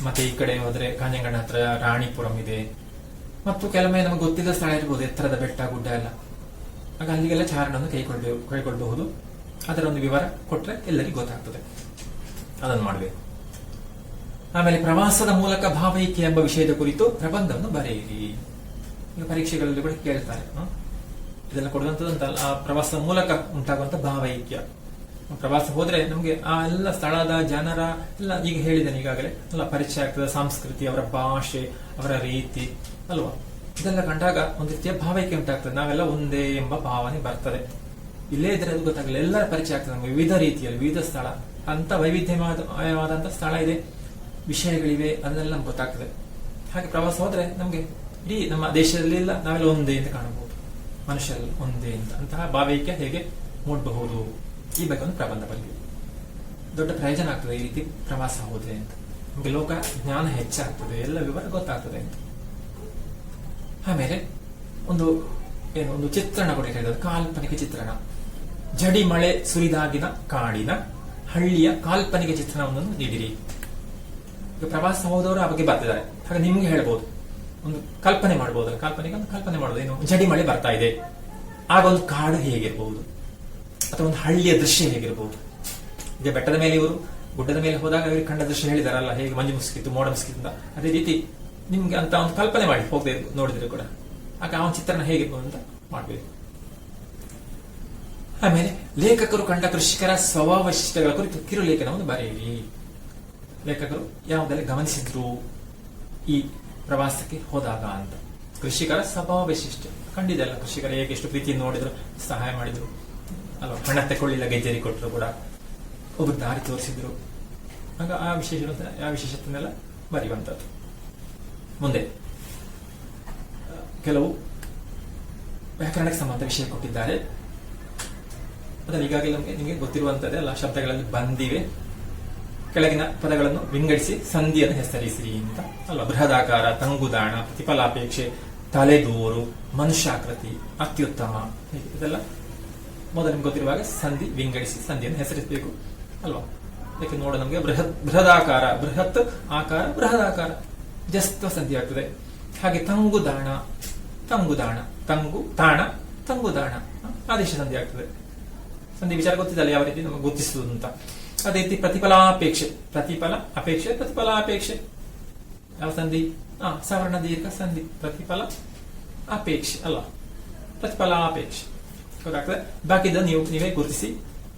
ಮತ್ತೆ ಈ ಕಡೆ ಹೋದ್ರೆ ಕಾಂಜಂಗಣ್ಣ ಹತ್ರ ರಾಣಿಪುರಂ ಇದೆ, ಮತ್ತು ಕೆಲವೊಮ್ಮೆ ನಮಗೆ ಗೊತ್ತಿದ್ದ ಸ್ಥಳ ಇರಬಹುದು, ಎತ್ತರದ ಬೆಟ್ಟ ಗುಡ್ಡ ಎಲ್ಲ. ಆಗ ಅಲ್ಲಿಗೆಲ್ಲ ಚಾರಣವನ್ನು ಕೈಗೊಳ್ಳಬಹುದು. ಅದರ ಒಂದು ವಿವರ ಕೊಟ್ರೆ ಎಲ್ಲರಿಗೂ ಗೊತ್ತಾಗ್ತದೆ, ಅದನ್ನು ಮಾಡಬೇಕು. ಆಮೇಲೆ ಪ್ರವಾಸದ ಮೂಲಕ ಭಾವೈಕ್ಯ ಎಂಬ ವಿಷಯದ ಕುರಿತು ಪ್ರಬಂಧವನ್ನು ಬರೆಯಿರಿ. ಈಗ ಪರೀಕ್ಷೆಗಳಲ್ಲಿ ಕೂಡ ಕೇಳ್ತಾರೆ, ಇದೆಲ್ಲ ಕೊಡುವಂತದ್ದು ಆ ಪ್ರವಾಸದ ಮೂಲಕ ಉಂಟಾಗುವಂತ ಭಾವೈಕ್ಯ. ಪ್ರವಾಸ ಹೋದ್ರೆ ನಮ್ಗೆ ಆ ಎಲ್ಲ ಸ್ಥಳದ ಜನರ ಎಲ್ಲ ಈಗ ಹೇಳಿದ್ದೇನೆ ಈಗಾಗಲೇ ಎಲ್ಲ ಪರಿಚಯ ಆಗ್ತದೆ, ಸಂಸ್ಕೃತಿ, ಅವರ ಭಾಷೆ, ಅವರ ರೀತಿ ಅಲ್ವಾ, ಇದೆಲ್ಲ ಕಂಡಾಗ ಒಂದು ರೀತಿಯ ಭಾವೈಕ್ಯ ಉಂಟಾಗ್ತದೆ. ನಾವೆಲ್ಲ ಒಂದೇ ಎಂಬ ಭಾವನೆ ಬರ್ತದೆ. ಇಲ್ಲೇ ಇದ್ರೆ ಅದು ಗೊತ್ತಾಗಲ್ಲ, ಎಲ್ಲರ ಪರಿಚಯ ಆಗ್ತದೆ ನಮ್ಗೆ, ವಿವಿಧ ರೀತಿಯಲ್ಲಿ, ವಿವಿಧ ಸ್ಥಳ ಅಂತ ವೈವಿಧ್ಯಮಯವಾದಂತಹ ಸ್ಥಳ ಇದೆ, ವಿಷಯಗಳಿವೆ, ಅದನ್ನೆಲ್ಲ ನಮ್ಗೆ ಗೊತ್ತಾಗ್ತದೆ. ಹಾಗೆ ಪ್ರವಾಸ ಹೋದ್ರೆ ನಮ್ಗೆ ಇಡೀ ನಮ್ಮ ದೇಶದಲ್ಲಿ ನಾವೆಲ್ಲ ಒಂದೇ ಅಂತ ಕಾಣಬಹುದು, ಮನುಷ್ಯರಲ್ಲಿ ಒಂದೇ ಅಂತ, ಅಂತಹ ಭಾವೈಕ್ಯ ಹೇಗೆ ಮೂಡಬಹುದು, ಈ ಬಗ್ಗೆ ಒಂದು ಪ್ರಬಂಧ ಬರಲಿ. ದೊಡ್ಡ ಪ್ರಯೋಜನ ಆಗ್ತದೆ ಈ ರೀತಿ ಪ್ರವಾಸ ಹೋದ್ರೆ ಅಂತ, ನಮ್ಗೆ ಲೋಕ ಜ್ಞಾನ ಹೆಚ್ಚಾಗ್ತದೆ, ಎಲ್ಲ ವಿವರ ಗೊತ್ತಾಗ್ತದೆ ಅಂತ. ಆಮೇಲೆ ಒಂದು ಚಿತ್ರಣ ಕೂಡ ಹೇಳಿದ್ರು, ಕಾಲ್ಪನಿಕ ಚಿತ್ರಣ. ಜಡಿ ಮಳೆ ಸುರಿದಾಗಿನ ಕಾಡಿನ ಹಳ್ಳಿಯ ಕಾಲ್ಪನಿಕ ಚಿತ್ರಣವನ್ನು ನೀಡಿರಿ. ಈಗ ಪ್ರವಾಸ ಹೋದವರು ಆ ಬಗ್ಗೆ ಬರ್ತಿದ್ದಾರೆ, ಹಾಗೆ ನಿಮ್ಗೆ ಹೇಳ್ಬೋದು, ಒಂದು ಕಲ್ಪನೆ ಮಾಡಬಹುದು. ಕಾಲ್ಪನಿಕ ಒಂದು ಕಲ್ಪನೆ ಮಾಡಬಹುದು, ಏನು ಜಡಿ ಮಳೆ ಬರ್ತಾ ಇದೆ, ಆಗ ಒಂದು ಕಾಡು ಹೇಗಿರ್ಬಹುದು, ಅಥವಾ ಒಂದು ಹಳ್ಳಿಯ ದೃಶ್ಯ ಹೇಗಿರ್ಬಹುದು. ಈಗ ಬೆಟ್ಟದ ಮೇಲೆ ಇವರು ಗುಡ್ಡದ ಮೇಲೆ ಹೋದಾಗ ಅವರಿಗೆ ಕಂಡ ದೃಶ್ಯ ಹೇಳಿದಾರಲ್ಲ, ಹೇಗೆ ಮಂಜು ಮುಸುಕಿತ್ತು, ಮೋಡ ಮುಸುಕಿತ್ತು ಅಂತ. ಅದೇ ರೀತಿ ನಿಮ್ಗೆ ಅಂತ ಒಂದು ಕಲ್ಪನೆ ಮಾಡಿ ಹೋಗದೆ ನೋಡಿದ್ರೆ ಕೂಡ ಆಗ ಆ ಒಂದು ಚಿತ್ರಣ ಹೇಗಿರ್ಬೋದು ಅಂತ ಮಾಡ್ಬೇಕು. ಆಮೇಲೆ ಲೇಖಕರು ಕಂಡ ಕೃಷಿಕರ ಸ್ವಭಾವ ವೈಶಿಷ್ಟ್ಯಗಳ ಕುರಿತು ಕಿರು ಲೇಖನವನ್ನು ಬರೆಯಿರಿ. ಲೇಖಕರು ಯಾವುದೆಲ್ಲ ಗಮನಿಸಿದ್ರು ಈ ಪ್ರವಾಸಕ್ಕೆ ಹೋದಾಗ ಅಂತ. ಕೃಷಿಕರ ಸ್ವಭಾವ ವೈಶಿಷ್ಟ್ಯ ಕಂಡಿದೆ ಅಲ್ಲ, ಕೃಷಿಕರು ಹೇಗೆ ಎಷ್ಟು ಪ್ರೀತಿಯನ್ನು ನೋಡಿದ್ರು, ಸಹಾಯ ಮಾಡಿದ್ರು ಅಲ್ವಾ, ಹಣ ತಕೊಳ್ಳಿಲ್ಲ ಗೆಜ್ಜರಿ ಕೊಟ್ಟರು ಕೂಡ ಒಬ್ರು ದಾರಿ ತೋರಿಸಿದ್ರು. ಆಗ ಆ ವಿಶೇಷತೆನೆಲ್ಲ ಬರೆಯುವಂಥದ್ದು. ಮುಂದೆ ಕೆಲವು ವ್ಯಾಕರಣಕ್ಕೆ ಸಂಬಂಧ ವಿಷಯ ಕೊಟ್ಟಿದ್ದಾರೆ. ಅದನ್ನು ಈಗಾಗಲೇ ನಿಮಗೆ ಗೊತ್ತಿರುವಂತದ್ದೇ ಅಲ್ಲ, ಶಬ್ದಗಳಲ್ಲಿ ಬಂದಿವೆ. ಕೆಳಗಿನ ಪದಗಳನ್ನು ವಿಂಗಡಿಸಿ ಸಂಧಿಯನ್ನು ಹೆಸರಿಸಿರಿ ಅಂತ ಅಲ್ವಾ. ಬೃಹದಾಕಾರ, ತಂಗುದಾಣ, ಪ್ರತಿಫಲಾಪೇಕ್ಷೆ, ತಲೆದೂರು, ಮನುಷ್ಯಾಕೃತಿ, ಅತ್ಯುತ್ತಮ, ಇದೆಲ್ಲ ಮೊದಲು ನಿಮ್ಗೆ ಗೊತ್ತಿರುವಾಗ ಸಂಧಿ ವಿಂಗಡಿಸಿ ಸಂಧಿಯನ್ನು ಹೆಸರಿಸಬೇಕು ಅಲ್ವಾ. ಅದಕ್ಕೆ ನೋಡ ನಮಗೆ ಬೃಹದಾಕಾರ, ಬೃಹತ್ ಆಕಾರ, ಬೃಹದಾಕಾರ ಜಸ್ತ್ವ ಸಂಧಿ ಆಗ್ತದೆ. ಹಾಗೆ ತಂಗುದಾಣ, ತಂಗುದಾಣ, ತಂಗು ತಾಣ, ತಂಗುದಾಣ ಆದೇಶ ಸಂಧಿ ಆಗ್ತದೆ. ಸಂಧಿ ವಿಚಾರ ಗೊತ್ತಿದ್ದಲ್ಲ ಯಾವ ರೀತಿ ನಮಗೆ ಗುರುತಿಸುವುದು ಅಂತ. ಅದೇ ರೀತಿ ಪ್ರತಿಫಲಾಪೇಕ್ಷೆ, ಪ್ರತಿಫಲ ಅಪೇಕ್ಷೆ, ಪ್ರತಿಫಲಾಪೇಕ್ಷೆ ಯಾವ ಸಂಧಿ? ಸವರ್ಣ ದೀರ್ಘ ಸಂಧಿ, ಪ್ರತಿಫಲ ಅಪೇಕ್ಷೆ ಅಲ್ಲ, ಪ್ರತಿಫಲಾಪೇಕ್ಷೆ ಗೊತ್ತಾಗ್ತದೆ. ಬಾಕಿದ ನೀವೇ ಗುರುತಿಸಿ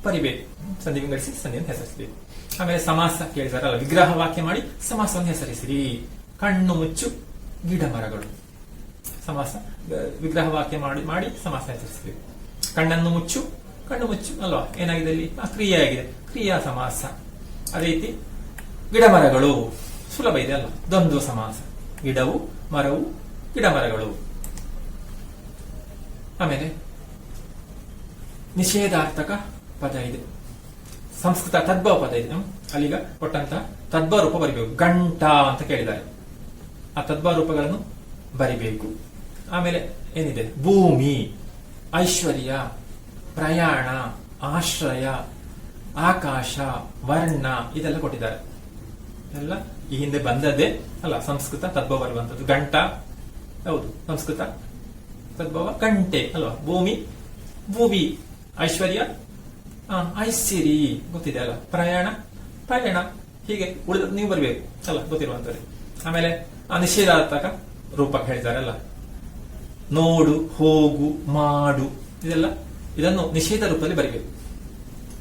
ಬರಿಬೇಕು, ಸಂಧಿ ವಿಂಗಡಿಸಿ ಸಂಧಿಯನ್ನು ಹೆಸರಿಸಬೇಕು. ಆಮೇಲೆ ಸಮಾಸ ಕೇಳಿದಾರಲ್ಲ, ವಿಗ್ರಹ ವಾಕ್ಯ ಮಾಡಿ ಸಮಾಸವನ್ನು ಹೆಸರಿಸಿರಿ. ಕಣ್ಣು ಮುಚ್ಚು ಗಿಡ ಮರಗಳು, ಸಮಾಸ ವಿಗ್ರಹ ವಾಕ್ಯ ಮಾಡಿ ಸಮಾಸ ಹೆಸರಿಸಬೇಕು. ಕಣ್ಣನ್ನು ಮುಚ್ಚು, ಕಣ್ಣು ಮುಚ್ಚು ಅಲ್ವಾ, ಏನಾಗಿದೆ ಇಲ್ಲಿ ಕ್ರಿಯೆ ಆಗಿದೆ, ಕ್ರಿಯಾ ಸಮಾಸ. ಅದೇ ರೀತಿ ಗಿಡ ಮರಗಳು ಸುಲಭ ಇದೆ ಅಲ್ಲ, ದ್ವಂದ್ವ ಸಮಾಸ, ಗಿಡವು ಮರವು ಗಿಡ ಮರಗಳು. ಆಮೇಲೆ ನಿಷೇಧಾರ್ಥಕ ಪದ ಇದೆ, ಸಂಸ್ಕೃತ ತದ್ಭವ ಪದ ಇದೆ. ಅಲ್ಲಿಗ ಕೊಟ್ಟಂತಹ ತದ್ಭವ ರೂಪ ಬರಿಬೇಕು. ಗಂಟ ಅಂತ ಕೇಳಿದ್ದಾರೆ, ಆ ತದ್ಭವ ರೂಪಗಳನ್ನು ಬರಿಬೇಕು. ಆಮೇಲೆ ಏನಿದೆ? ಭೂಮಿ, ಐಶ್ವರ್ಯ, ಪ್ರಯಾಣ, ಆಶ್ರಯ, ಆಕಾಶ, ವರ್ಣ ಇದೆಲ್ಲ ಕೊಟ್ಟಿದ್ದಾರೆ. ಎಲ್ಲ ಈ ಹಿಂದೆ ಬಂದದ್ದೇ ಅಲ್ಲ, ಸಂಸ್ಕೃತ ತದ್ಭವ ಬರುವಂತದ್ದು. ಗಂಟ ಹೌದು ಸಂಸ್ಕೃತ ತದ್ಭವ, ಗಂಟೆ ಅಲ್ವಾ. ಭೂಮಿ ಭೂವಿ, ಐಶ್ವರ್ಯ ಐಸಿರಿ ಗೊತ್ತಿದೆ ಅಲ್ಲ, ಪ್ರಯಾಣ ಪಯಣ, ಹೀಗೆ ಉಳಿದ ನೀವು ಬರಬೇಕು ಅಲ್ಲ, ಗೊತ್ತಿರುವಂತದ್ದು. ಆಮೇಲೆ ನಿಷೇಧಾರ್ಥಕ ರೂಪ ಹೇಳಿದಾರಲ್ಲ, ನೋಡು, ಹೋಗು, ಮಾಡು, ಇದನ್ನು ನಿಷೇಧ ರೂಪದಲ್ಲಿ ಬರಿಬೇಕು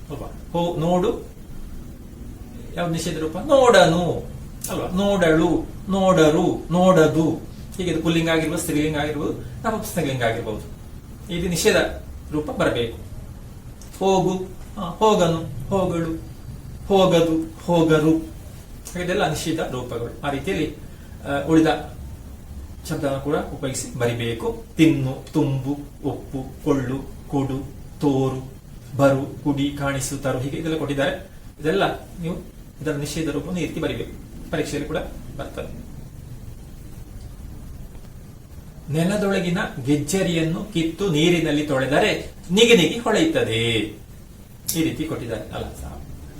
ಅಲ್ವಾ. ನೋಡು ಯಾವ್ದು ನಿಷೇಧ ರೂಪ? ನೋಡನು ಅಲ್ವಾ, ನೋಡಳು, ನೋಡರು, ನೋಡದು, ಹೀಗೆ ಪುಲ್ಲಿಂಗ ಆಗಿರ್ಬೋದು, ಸ್ತ್ರೀಲಿಂಗ ಆಗಿರ್ಬೋದು, ನಪುಂಸಕಲಿಂಗ ಆಗಿರ್ಬೋದು. ಇದು ನಿಷೇಧ ರೂಪ ಬರಬೇಕು. ಹೋಗು, ಹೋಗನು, ಹೋಗಳು, ಹೋಗದು, ಹೋಗರು, ಇದೆಲ್ಲ ನಿಷೇಧ ರೂಪಗಳು. ಆ ರೀತಿಯಲ್ಲಿ ಉಳಿದ ಶಬ್ದವನ್ನು ಕೂಡ ಉಪಯೋಗಿಸಿ ಬರಿಬೇಕು. ತಿನ್ನು, ತುಂಬು, ಒಪ್ಪು, ಕೊಳ್ಳು, ಕೊಡು, ತೋರು, ಬರು, ಕುಡಿ, ಕಾಣಿಸು, ತರು, ಹೀಗೆ ಇದೆಲ್ಲ ಕೊಟ್ಟಿದ್ದಾರೆ. ಇದೆಲ್ಲ ನೀವು ಇದರ ನಿಷೇಧ ರೂಪವನ್ನು ಈ ರೀತಿ ಬರಿಬೇಕು, ಪರೀಕ್ಷೆಯಲ್ಲಿ ಕೂಡ ಬರ್ತದೆ. ನೆಲದೊಳಗಿನ ಗೆಜ್ಜರಿಯನ್ನು ಕಿತ್ತು ನೀರಿನಲ್ಲಿ ತೊಳೆದರೆ ನಿಗಿ ಹೊಳೆಯುತ್ತದೆ, ಈ ರೀತಿ ಕೊಟ್ಟಿದ್ದಾರೆ ಅಲ್ಲ.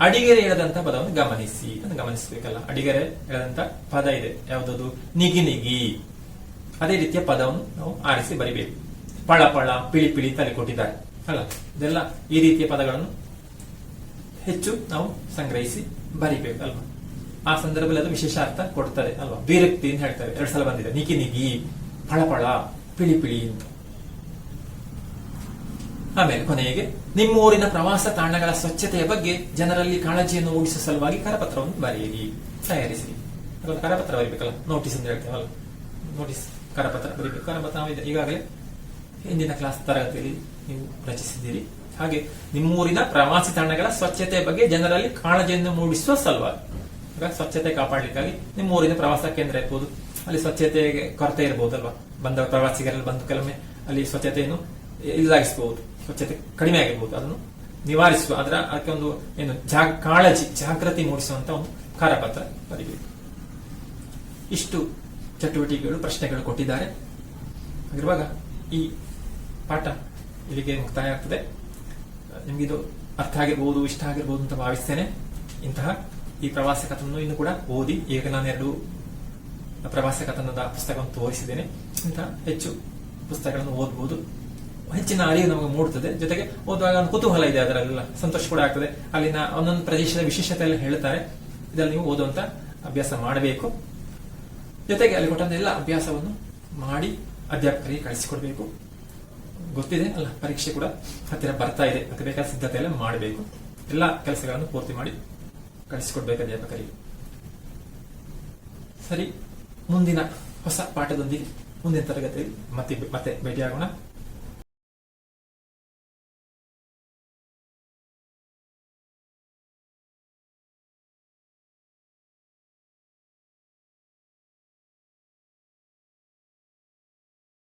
ಅಡಿಗೆರೆ ಎಳೆದಂತ ಪದವನ್ನು ಗಮನಿಸಿ ಅಂತ ಗಮನಿಸಬೇಕಲ್ಲ. ಅಡಿಗೆರೆ ಎಳೆದಂತ ಪದ ಇದೆ ಯಾವುದದು? ನಿಗಿ. ಅದೇ ರೀತಿಯ ಪದವನ್ನು ನಾವು ಆರಿಸಿ ಬರಿಬೇಕು. ಪಳ, ಪಿಳಿ ತಲೆ ಕೊಟ್ಟಿದ್ದಾರೆ ಅಲ್ಲ. ಇದೆಲ್ಲ ಈ ರೀತಿಯ ಪದಗಳನ್ನು ಹೆಚ್ಚು ನಾವು ಸಂಗ್ರಹಿಸಿ ಬರಿಬೇಕು ಅಲ್ವಾ. ಆ ಸಂದರ್ಭದಲ್ಲಿ ಅದು ವಿಶೇಷ ಅರ್ಥ ಕೊಡ್ತಾರೆ ಅಲ್ವಾ. ವಿರಕ್ತಿ ಅಂತ ಹೇಳ್ತಾರೆ, 2 ಸಲ ಬಂದಿದೆ. ನಿಗಿ, ಪಳ, ಪಿಳಿ ಅಂತ. ಆಮೇಲೆ ಕೊನೆಗೆ ನಿಮ್ಮೂರಿನ ಪ್ರವಾಸ ತಾಣಗಳ ಸ್ವಚ್ಛತೆಯ ಬಗ್ಗೆ ಜನರಲ್ಲಿ ಕಾಳಜಿಯನ್ನು ಮೂಡಿಸುವ ಸಲುವಾಗಿ ಕರಪತ್ರವನ್ನು ಬರೆಯಿರಿ, ತಯಾರಿಸಿ. ಕರಪತ್ರ ಬರೀಬೇಕಲ್ಲ, ನೋಟಿಸ್ ಅಂತ ಹೇಳ್ತೇವಲ್ಲ, ನೋಟಿಸ್ ಕರಪತ್ರ ಬರೀಬೇಕು. ಕರಪತ್ರ ಈಗಾಗಲೇ ಹಿಂದಿನ ಕ್ಲಾಸ್ ತರಗತಿಯಲ್ಲಿ ನೀವು ರಚಿಸಿದ್ದೀರಿ. ಹಾಗೆ ನಿಮ್ಮೂರಿನ ಪ್ರವಾಸಿ ತಾಣಗಳ ಸ್ವಚ್ಛತೆಯ ಬಗ್ಗೆ ಜನರಲ್ಲಿ ಕಾಳಜಿಯನ್ನು ಮೂಡಿಸುವ ಸಲುವಾಗಿ, ಸ್ವಚ್ಛತೆ ಕಾಪಾಡಲಿಕ್ಕಾಗಿ ನಿಮ್ಮೂರಿನ ಪ್ರವಾಸ ಕೇಂದ್ರ ಇರ್ಬೋದು, ಅಲ್ಲಿ ಸ್ವಚ್ಛತೆಗೆ ಕೊರತೆ ಇರಬಹುದಲ್ವಾ. ಬಂದ ಪ್ರವಾಸಿಗರಲ್ಲಿ ಬಂದು ಕೆಲವೊಮ್ಮೆ ಅಲ್ಲಿ ಸ್ವಚ್ಛತೆಯನ್ನು ಇಲ್ಲದಾಗಿಸಬಹುದು, ಸ್ವಚ್ಛತೆ ಕಡಿಮೆ ಆಗಿರ್ಬೋದು. ಅದನ್ನು ನಿವಾರಿಸುವ ಅದಕ್ಕೆ ಒಂದು ಏನು ಕಾಳಜಿ, ಜಾಗೃತಿ ಮೂಡಿಸುವಂತ ಒಂದು ಕರಪತ್ರ ಬರೀಬೇಕು. ಇಷ್ಟು ಚಟುವಟಿಕೆಗಳು, ಪ್ರಶ್ನೆಗಳು ಕೊಟ್ಟಿದ್ದಾರೆ. ಹಾಗಿರುವಾಗ ಈ ಪಾಠ ಇಲ್ಲಿಗೆ ಮುಕ್ತಾಯ ಆಗ್ತದೆ. ನಿಮಗಿದು ಅರ್ಥ ಆಗಿರ್ಬೋದು, ಇಷ್ಟ ಆಗಿರ್ಬೋದು ಅಂತ ಭಾವಿಸ್ತೇನೆ. ಇಂತಹ ಈ ಪ್ರವಾಸ ಕಥನವನ್ನು ಇನ್ನು ಕೂಡ ಓದಿ. ಈಗ ನಾನು 2 ಪ್ರವಾಸ ಕಥನದ ಪುಸ್ತಕವನ್ನು ತೋರಿಸಿದ್ದೇನೆ. ಇಂಥ ಹೆಚ್ಚು ಪುಸ್ತಕಗಳನ್ನು ಓದಬಹುದು. ಹೆಚ್ಚಿನ ಅರಿವು ನಮಗೆ ಮೂಡುತ್ತದೆ. ಜೊತೆಗೆ ಓದುವಾಗ ಒಂದು ಕುತೂಹಲ ಇದೆ, ಅದರಲ್ಲೆಲ್ಲ ಸಂತೋಷ ಕೂಡ ಆಗ್ತದೆ. ಅಲ್ಲಿನ ಒಂದೊಂದು ಪ್ರದೇಶದ ವಿಶೇಷತೆ ಎಲ್ಲ ಹೇಳ್ತಾರೆ. ಇದರಲ್ಲಿ ನೀವು ಓದುವಂತ ಅಭ್ಯಾಸ ಮಾಡಬೇಕು. ಜೊತೆಗೆ ಅಲ್ಲಿ ಕೊಟ್ಟಂತ ಎಲ್ಲ ಅಭ್ಯಾಸವನ್ನು ಮಾಡಿ ಅಧ್ಯಾಪಕರಿಗೆ ಕಳಿಸಿಕೊಡ್ಬೇಕು. ಗೊತ್ತಿದೆ ಅಲ್ಲ, ಪರೀಕ್ಷೆ ಕೂಡ ಹತ್ತಿರ ಬರ್ತಾ ಇದೆ, ಅದಕ್ಕೆ ಬೇಕಾದ ಸಿದ್ಧತೆ ಎಲ್ಲ ಮಾಡಬೇಕು. ಎಲ್ಲ ಕೆಲಸಗಳನ್ನು ಪೂರ್ತಿ ಮಾಡಿ ಕಳಿಸಿಕೊಡ್ಬೇಕು ಅಧ್ಯಾಪಕರಿಗೆ. ಸರಿ, ಮುಂದಿನ ಹೊಸ ಪಾಠದೊಂದಿಗೆ ಮುಂದಿನ ತರಗತಿಯಲ್ಲಿ ಮತ್ತೆ ಭೇಟಿಯಾಗೋಣ.